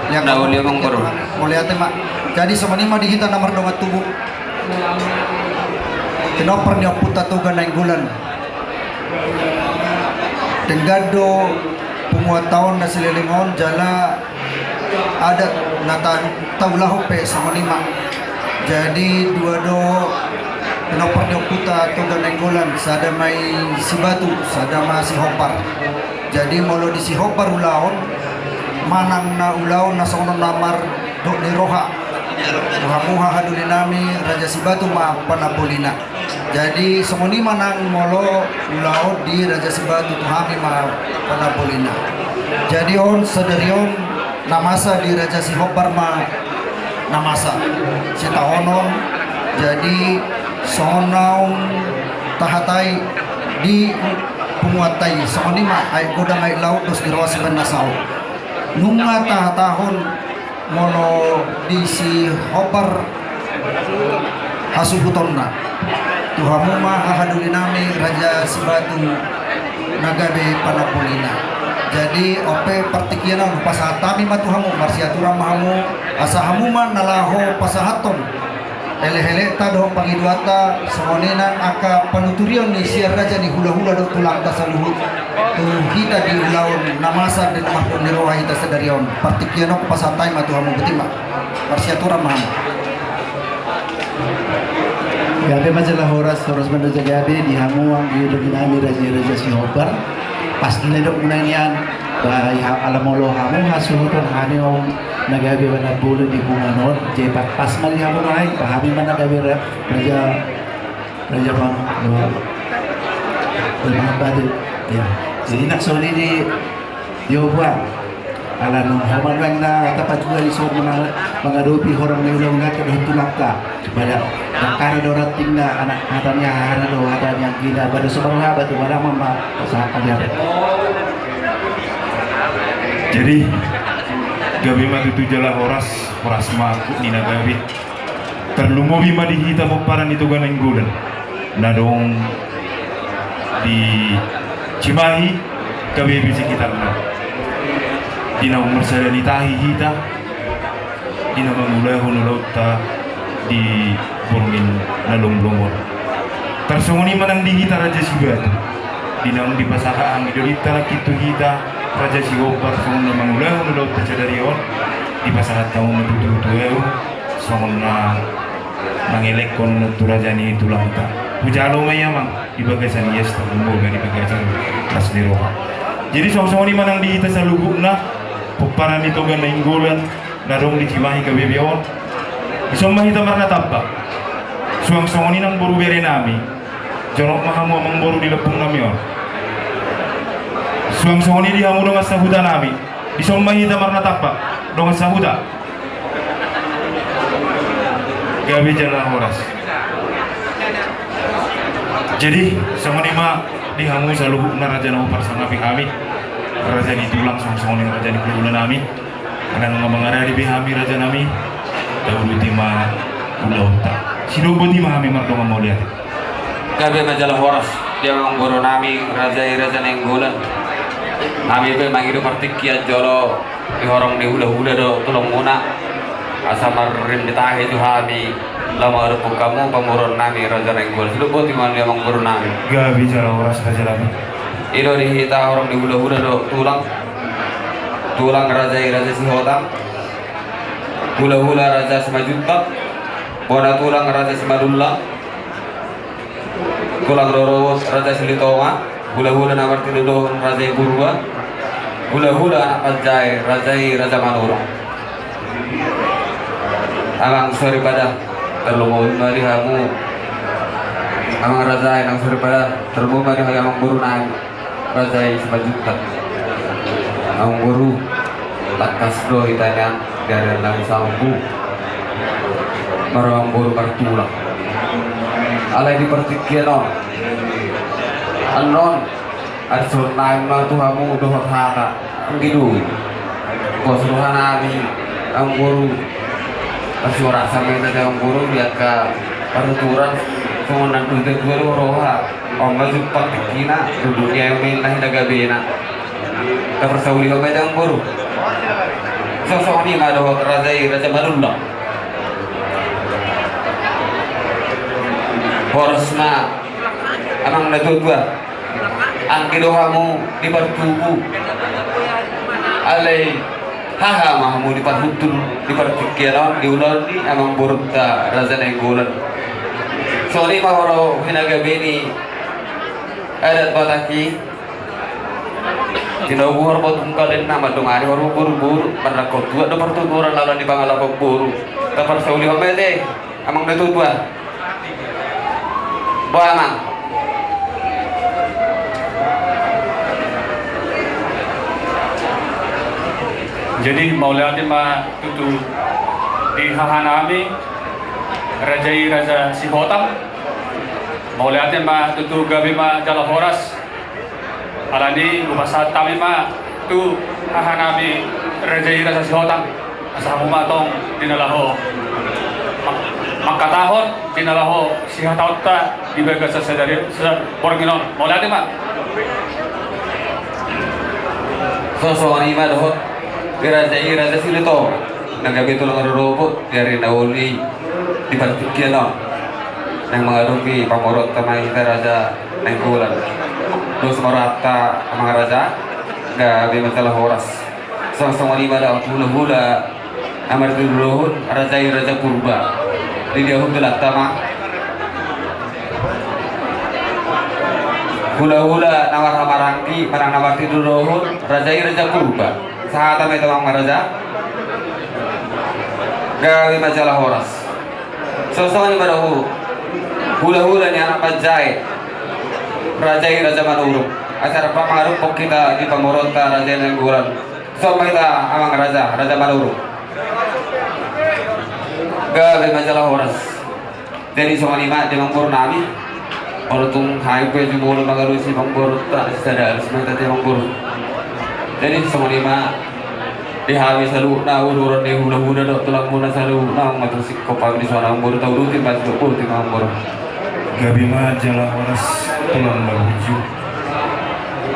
Yang Daun dia mengkorup. Melihat mak. Jadi semuanya mah dihita namar dongat tubuh. Kenapa niya puta tuga na inggulan? Tenggado pumuataon na sililingon jala adat nata taulahope sama lima. Jadi dua do kenapa niya puta tuga na inggulan sada may sibatu sada ma si hopar. Jadi molo di si hopar ulaon manang na ulaon na sono namar do ni roha. Muha haduli nami raja sibatu ma panapolina. Jadi semoni manang molo ulaon di raja sibatu tuhami ma panapolina. Jadi on sadarion namasa di raja sihopar ma namasa sitaonon. Jadi sonaung tahatai di pumuatai semoni ma ay godang ay laut dos di rawas nasau. Nunga tahatahon mono di si hopar hasubutonna tuhamu ma hahaduli nami raja sibatu nagabe panapolina. Jadi ope partikiana pasatami matuhamu marsiatura mahamu asahamu man nalaho pasahaton hele-hele tado pangiduata semonena aka panuturion ni siar raja ni hula-hula do tulang tasaluhut tu kita di ulaun namasa dan mahpun ni roha ita sadarion partikiano pasatai matuhamu betima marsiatura mahamu. Gabe majalah horas benda jagabe di hamu ang hidup nami raja Sihopar pas nilidok munanian ba alamolo hamu hasuhuton hani nagabi mana bulan di bunganon jadi pas mali hamu naik pahami mana nagabi raja bang mga badu ya jadi nak soli di Yobuan ala nung haman na tapat juga di soal mengadopi orang yang udah nggak terhitung ka pada karena dorat tinggal anak hatanya hana do hatanya gila pada sebenarnya batu pada mama pasakan ya. Jadi gabi mah itu jala horas mah nina gabi terlumo bima dihita mo paran itu ganang gulan na dong di Cimahi gabi bisi kita na dina umur saya ditahi hita dina mangulay hunulaw ta di burmin na lunglungor tersunguni manang dihita raja sibat dina di pasaka ang idolita na kitu hita raja sigobar sungun na mangulay hunulaw ta cadarion di pasaka taong matututuew sungun na mangilek kon na turaja ni tulang ta hujalo mayamang di bagasan yes ta umur di bagasan tas di roha jadi song-songoni manang dihita sa lubuk na puparan itu gan nainggolan narong di Cimahi ka bebeon isong mahita marna tabak suang songoni nang boru bere nami jorok mahamu amang boru di lepung nami on suang songoni di hamu dong asahuda nami isong mahita marna tabak dong asahuda gabe jala horas jadi songoni ma di hamu saluhuk na raja na upar sangapi kami raja di tulang song-song yang raja di bulan nami akan mengarah di bihami raja nami dahulu tima pulau tak sino bodi mahami mardonga mau lihat gabi majalah horas dia menggoro nami raja nenggolan nami be mangido partikian jolo di horong di hula-hula do tulong muna asam marim ditahe tu hami lama rupuk kamu pamuron nami raja nenggolan sino bodi mahami dia menggoro nami gabi jala horas raja nami ilo dihita orang di hula-hula do tulang raja Sihotang hula-hula raja Simajutak bona tulang raja Simadulang tulang roro raja Silitonga hula-hula namar tinudohon raja Purba hula-hula anak pajai raja Manurung amang sori pada terlumau mari hamu amang raja yang sori pada terlumau mari amang burunang raja Simajutak amang buru batas do itanya dari lang sambu marang buru martulang alay di partikian anon adson naim na tuhamu dohot haka ang gidu kosruhan namin ang buru asyura sa mga ang buru biya ka paruturan kung nandun guru roha o mazug pagkikina dudunya yung may nahinagabi na tapos sa uli ko may ang buru sosok ni madohot raja Manullah horosna amang nadudwa ang kidohamu di partubu alay haha mahamu di parhutun di partikiran di ulan ni amang burukta raja nenggolan so ni mahoro hinagabi ni adat bataki tinabuhar mo tungkalin na madungani horo buru-buru panrakot dua do pertuturan lalu di pangalapag buru tapos sa uli homete amang natutwa bo amang jadi mauliatin ma tutu di hahanami raja Sihotang mauliatin ma tutu gabi ma jala horas alani upasat kami ma tu hahanami raja Sihotang asamu ma tong dinalaho makatahon dinalaho sihatau ta di bagas sadari porginon mauliatin ma sosok ma dohot raja Silito nagabi tulong robot dari nauli di partikian yang mengaduki pamorot tamay kita raja nenggolan terus merata mga raja gabi masalah horas sama-sama lima daw hula-hula amar tinuruhun raja Purba di dia hudulak tama hula-hula nawar hamarangki marang nawar tinuruhun raja Purba sahata may tamang raja gawi majalah horas. Sosok ni badahu hula-hula ni anak Pajai Rajai Raja Manurung acara pamarupok kita di Pamoronta Raja Nengguran sama kita amang Raja Manurung gawi majalah horas. Jadi semua lima di Mangpurnami orang hai pe jumolo magarusi Mangpurta sadar semua tadi Mangpur. Jadi semua lima dihawi selalu na urun di hula-hula dok tulang muna selalu na matusik kopag di suara Mangpur tahu rutin pas dok di Mangpur. Gabi majalah horas tulang bahuju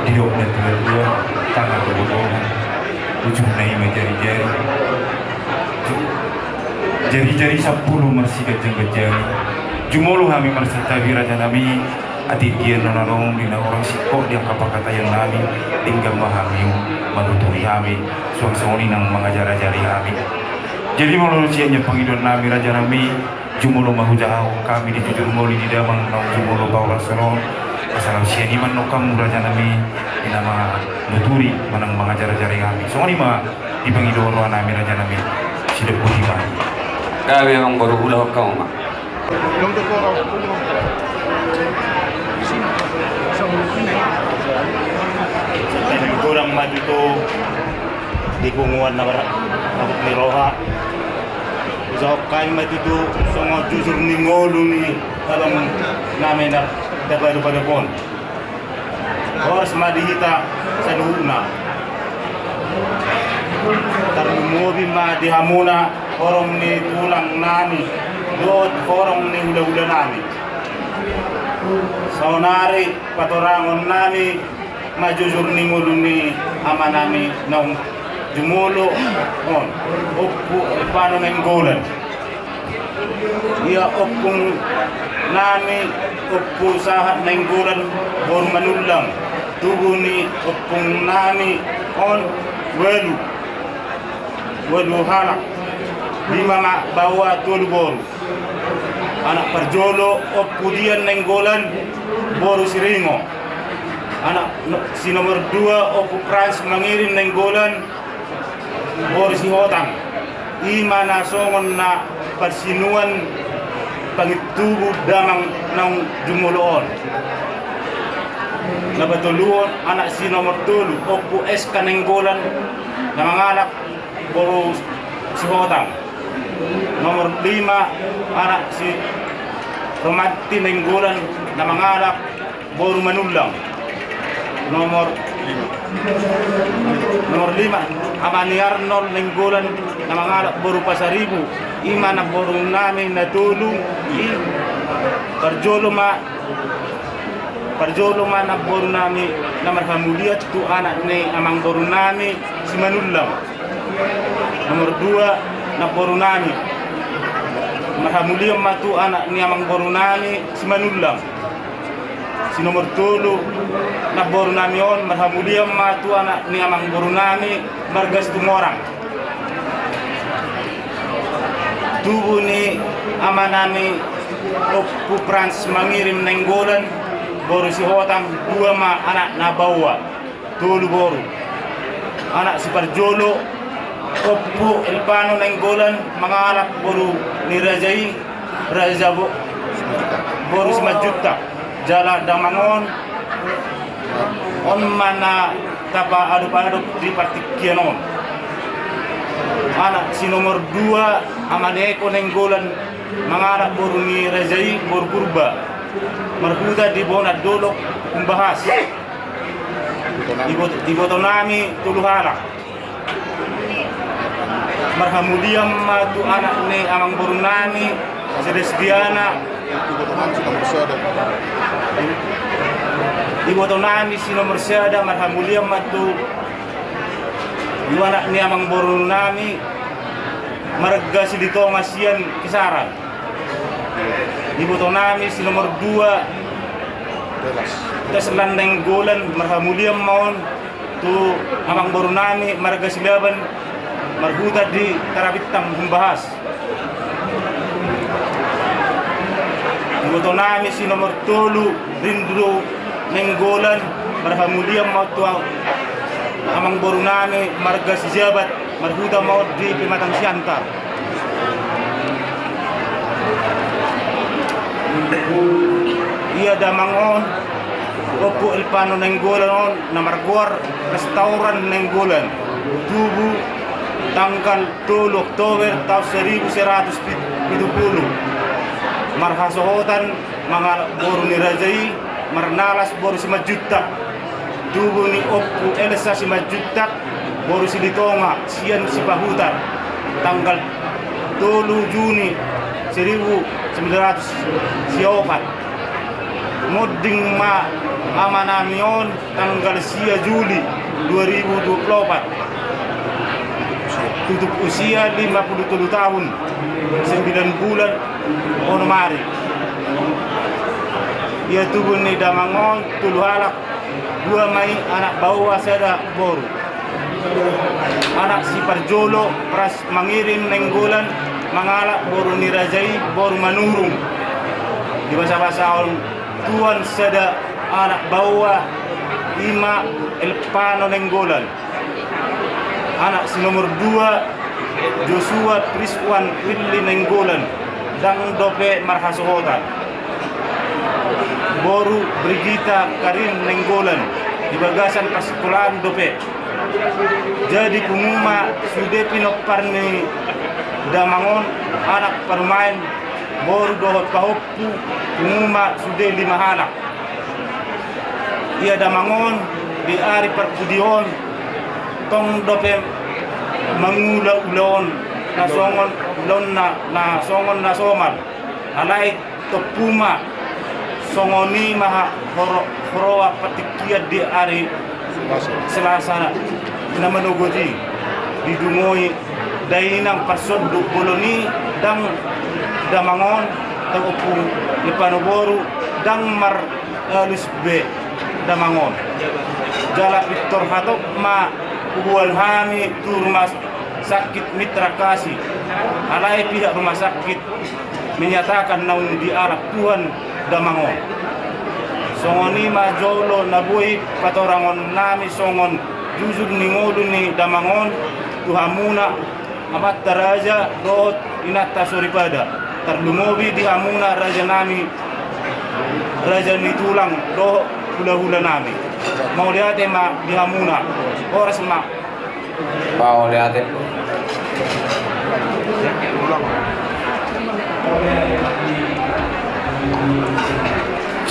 dioknya dua tangan kebodohan ujung naik jari-jari jari-jari 10 masih kejang-kejang jumolo kami marsatabi raja nami atidian nanarong dina orang sikok yang kata yang nami tinggal mahami manuturi kami suang-suang nang mengajari kami jadi manusianya pengidon nami raja nami jumolo mahujau kami dijujur moli di damang nang jumolo bawah sonon asal siani manokam raja nami dinama nuturi manang mengajari kami soal lima di pengidon nami raja nami sidak budiman Gawi memang baru ulah kau mak. Kurang maju tu di kunguan na barat takut ni roha. Jauh kami maju tu semua jujur ni ngolu ni dalam namin na dapat pada pon. Harus madi kita saduhuna. Tarumubi madi hamuna orang ni tulang nami, dot orang ni hula-hula nami. Saunari patorangon nami majujur ni ngulu ni ama nami nang jumulo on oppu pano nenggolan. Ia oppung nami oppu sahat nenggolan bor manulang tubuh ni oppung nami on welu hanak 5 bawa tulu boru anak perjolo oppudian nenggolan boru siringo anak si nomor 2 oppu Frans mengirim nenggolan boru si hotang imana songon na persinuan pangitubu damang nang jumoloon nabatuluon anak si nomor 3 oppu SK nenggolan na mangalak boru si hotang nomor 5 anak si Romanti nenggolan na mangalak boru manulang nomor 5 amani Arnold nenggolan na mangalak boru pasaribu ima na boru namin natulong parjolo ma na boru nami na marhamuliat tu anak ni amang boru nami si manulang nomor 2 na boru nami marhamuliam matu anak ni amang boru nami si manulang si nomor 3 na boru nami on marhamuliam matu anak ni amang boru nami margas tumorang tubuh ni ama nami oppu Frans mengirim nenggolan boru si hotang 2 ma anak na bawa tulu boru anak si parjolo oppu Elpano nenggolan mangarap boru ni Raja boru si majuta jala damangon on mana tapa aduk-aduk di partikianon anak si nomor 2 amaneko nenggolan mangarap boru ni Rajai boru purba marhuda di bonat dolok membahas di boto nami tuluhalak marhamuliam matu anak ni amang boru nami sedesdiana di boto nami si nomor syada marhamuliam matu anak ni amang boru nami marga si dito ngasian kisaran di boto nami si nomor 2 tes landeng golan marhamuliam maon tu amang boru nami marga si laban marhuda di Tarabitang membahas di boto nami si nomor 3 Rindro nenggolan marhamuliam maon tu amang boru nami marga si jabat marhuda maon di Pematang Siantar Ia damangon opo Elpano nenggolan namarguar restoran nenggolan tubuh tanggal 3 Oktober tahun 1170 marhasohotan mga boru ni Rajai marnalas boru si Majutak tubuh ni opo Elsa si Majutak boru si Litonga sian si Bahutar tanggal 3 Juni 1904 Moding ma amanamion tanggal 10 Juli 2024 tutup usia 57 tahun 9 bulan onomari ia tubuh ni damangon tuluhalak 2 Mei anak bawa sada boru anak si Parjolo pras mangirim nenggolan mangalak boru ni Rajai boru manurung di bahasa tuan sada anak bawa Ima Elpano nenggolan anak si nomor 2 Joshua Priswan Willy nenggolan dang dope marhasohotan boru Brigita Karim nenggolan di bagasan pasekolahan dope jadi penguma sudah pinoparni damangon anak permain boru dohot pahoppu penguma sudah 5 anak ia damangon di ari perpudion tong dope mangula-ulon na songon ulon na songon na somal alai topuma songoni maha horoa patikia di ari Selasa na manugodi didungoy dainang parsod boloni dang damangon tang upung Ipanoboru dang mar Lusbe damangon jala Victor Hatok ma ubual hami tu rumah sakit Mitra Kasih alai pihak rumah sakit menyatakan naung di Arab Tuhan damangon songoni ma jolo nabui patorangon nami songon jujur ningolu ni damangon tuhamuna amat taraja rohot inata soripada terlumobi di hamuna raja nami raja nitulang roh hula-hula nami mau lihat ma di hamuna oras ma mau lihat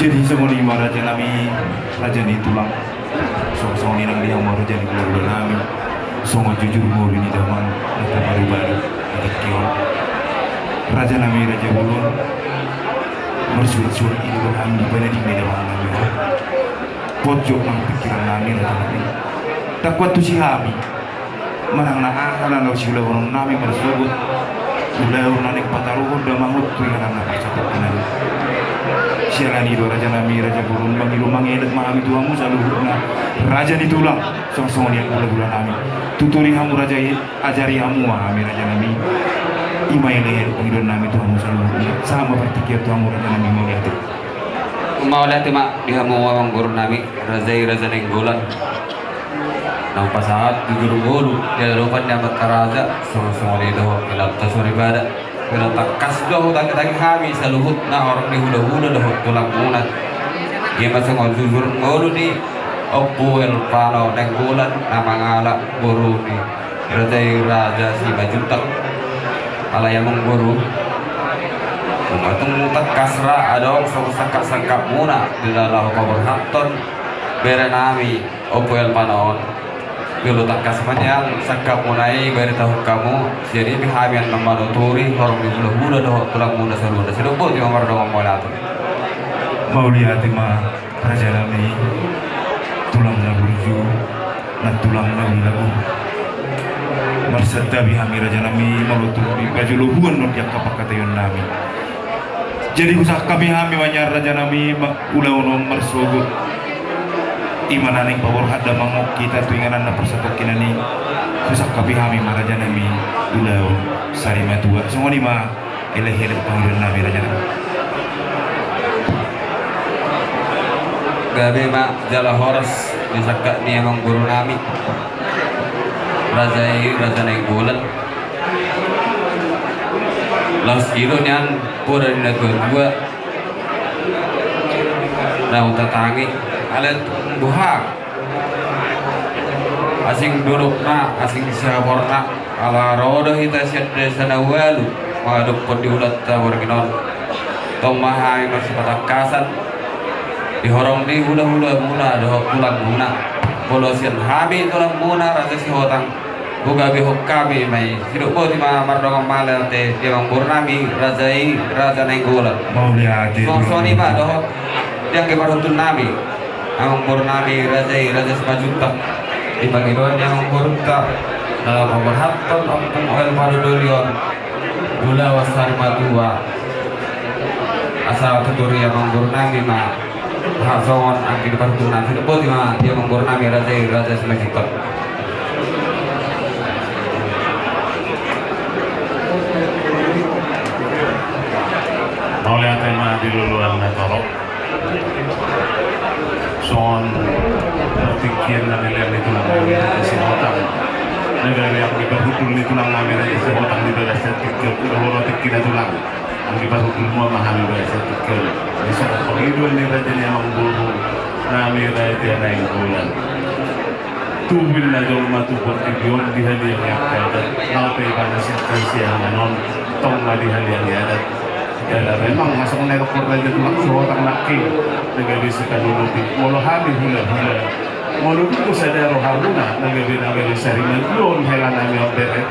jadi semua 5 raja nami raja ni tulang so ni nang dia mau raja ni hula-hula nami songo jujur mau ini damang nata baru-baru kion raja nami raja ulun mersuat-suat ini berham di bana di medan nami pojok nang pikiran nami raja nami tak kuat tu si hami manang na ahalan lo si ulun nami mersuat ulau nanik pataruhun damang tu yang nang percakap nami sialani do raja nami raja burun bangilu mangedet mahami tuamu saluhurna raja ditulang song-song yang gula-gula nami tuturi hamu raja ajari hamu mahami raja nami imai leher pangidon nami tuamu saluhurna sama bertikir tuamu raja nami mau lihat mak di hamu wawang guru nami raja nenggolan nang pasahat di guru gulu dia lupa nyamat karaja song-song lido ilap tasuri badak bila takas doh tak kami saluhut na orang di hula-hula doh tulang munat dia masih ngojur ngolu di Oppo Elpano nenggolan nama ngala buru di raja si Majutak ala yang mengguru Matung kasra adong sangka muna di dalam kabur hakton berenami Oppo Elpano Bilo takas manyang sakap munai beri tahu kamu jadi pihamian nomor turi orang di hula-hula doh tulang muda seluruh sedobot yang nomor dong mau lihat mau lihat ma raja nami tulang laburju na tulang lagu marsada bihami raja nami maluturi baju luhuan non yang kapakatayon nami jadi usah kami hami wanyar raja nami ulau non marsugut imananing pawor hada mangok kita tuinganan na persatuan kinani susah kapi hami maraja nami ulau sari matua semua ni ma eleh-eleh panggilan nami raja nami gabe ma jala horas disakak ni emang guru nami raja nenggolan laus kilo nian pura di negara dua daun tatangi alat duha asing dudukna asing siaporna ala rodo hita syadda sanawalu waduk podiulat tawarginon tomaha yang sepatakasan dihorong di hula-hula muna doh pulang muna polosian habi tulang muna raja sihotang buka bihok kami mai hidup boti ma mardong mala te tiang purnami raja nenggolan mau lihat soni ma doh yang ke marutun nabi ang purnami raja sepajuta di Panginoon yang murta dalam pemerhatan untuk oil parudulion gula wasari matua asal tuturi yang mengurnami ma hasongon angkin partunan hidup boti ma dia mengurnami raja sepajuta mau lihat tema di luluan Natorok son tikian na nila ni tulang si hotang negara yang diperhutul ni tulang namin na si hotang di dalam setikil udah tikil tulang ang diperhutul mo mahami ba setikil isa pangidol ni raja ni amang bulu namin raja na yung bulan tubil na jol matupor tibion di hali yang kadat naupay ka na siya nanon tong malihan yang yadat kaya memang masuk na rekor raja tulang si hotang naking negara si kanunuti walau habis hula-hula Walau itu saya rohabuna nagabi sari nagloon helan namin ang beret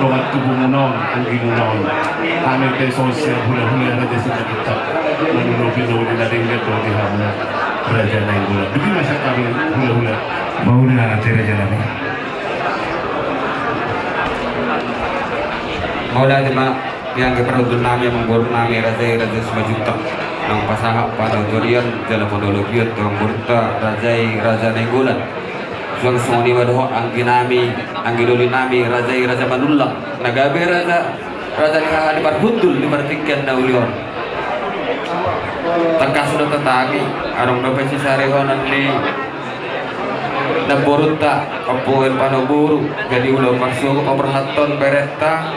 longat tubuh munon anggi munon kami pesosya hula-hula raja sa kita manulog-ino din natin nito di hamna raja na yung bulan hindi masya kami hula-hula mauli na natin raja namin maula di ma yang keperluan namin menggurung namin raja sepajuta nang pasahap pada durian dalam monologian tuang murta raja nenggulan suang soni wadoh angginami anggidoli nami raja manulang nagabe raja lihaha di parhutul di partikian naulion tangka sudah tetagi arong dopesi sarehonan ni naborutta kapuin panoburu jadi ulo masuk pemerhaton beretta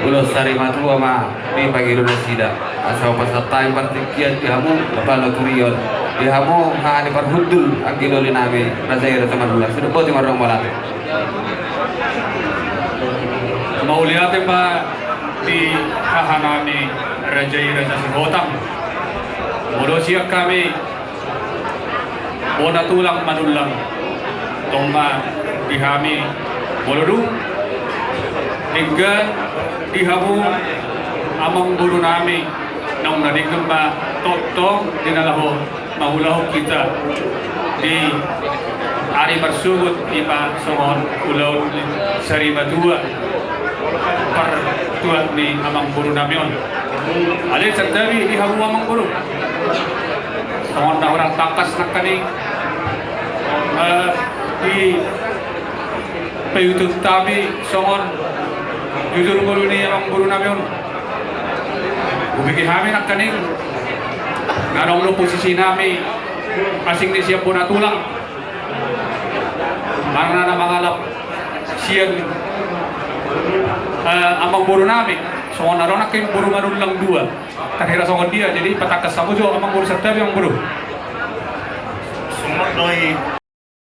ulo sari matua ma di pagi Indonesia asal peserta yang partikian dihamu kepala turion dihamu hani parhudul agiloli nabi raja teman-teman sudah poti marong malate mau lihat ma di hahanami raja sihotang modosiak kami bona tulang manulang tongma dihami bolodung hingga dihamu amang guru nami nang nadigam ba totong dinalaho mahulaho kita di ari bersugut ipa songon ulaw sari matua par tuat ni amang guru namion alin sandari dihamu amang guru songon na orang tangkas nak kani di payutut tabi songon jujur guru ni amang guru namion ubiki kami nak kaning ngarong lo posisi nami asing ni siya po natulang marana na mangalap siyang amang buru nami so naroon na kayong buru manun lang dua takira songon dia jadi patakas sa mo amang buru sa tabi ang buru sumot doy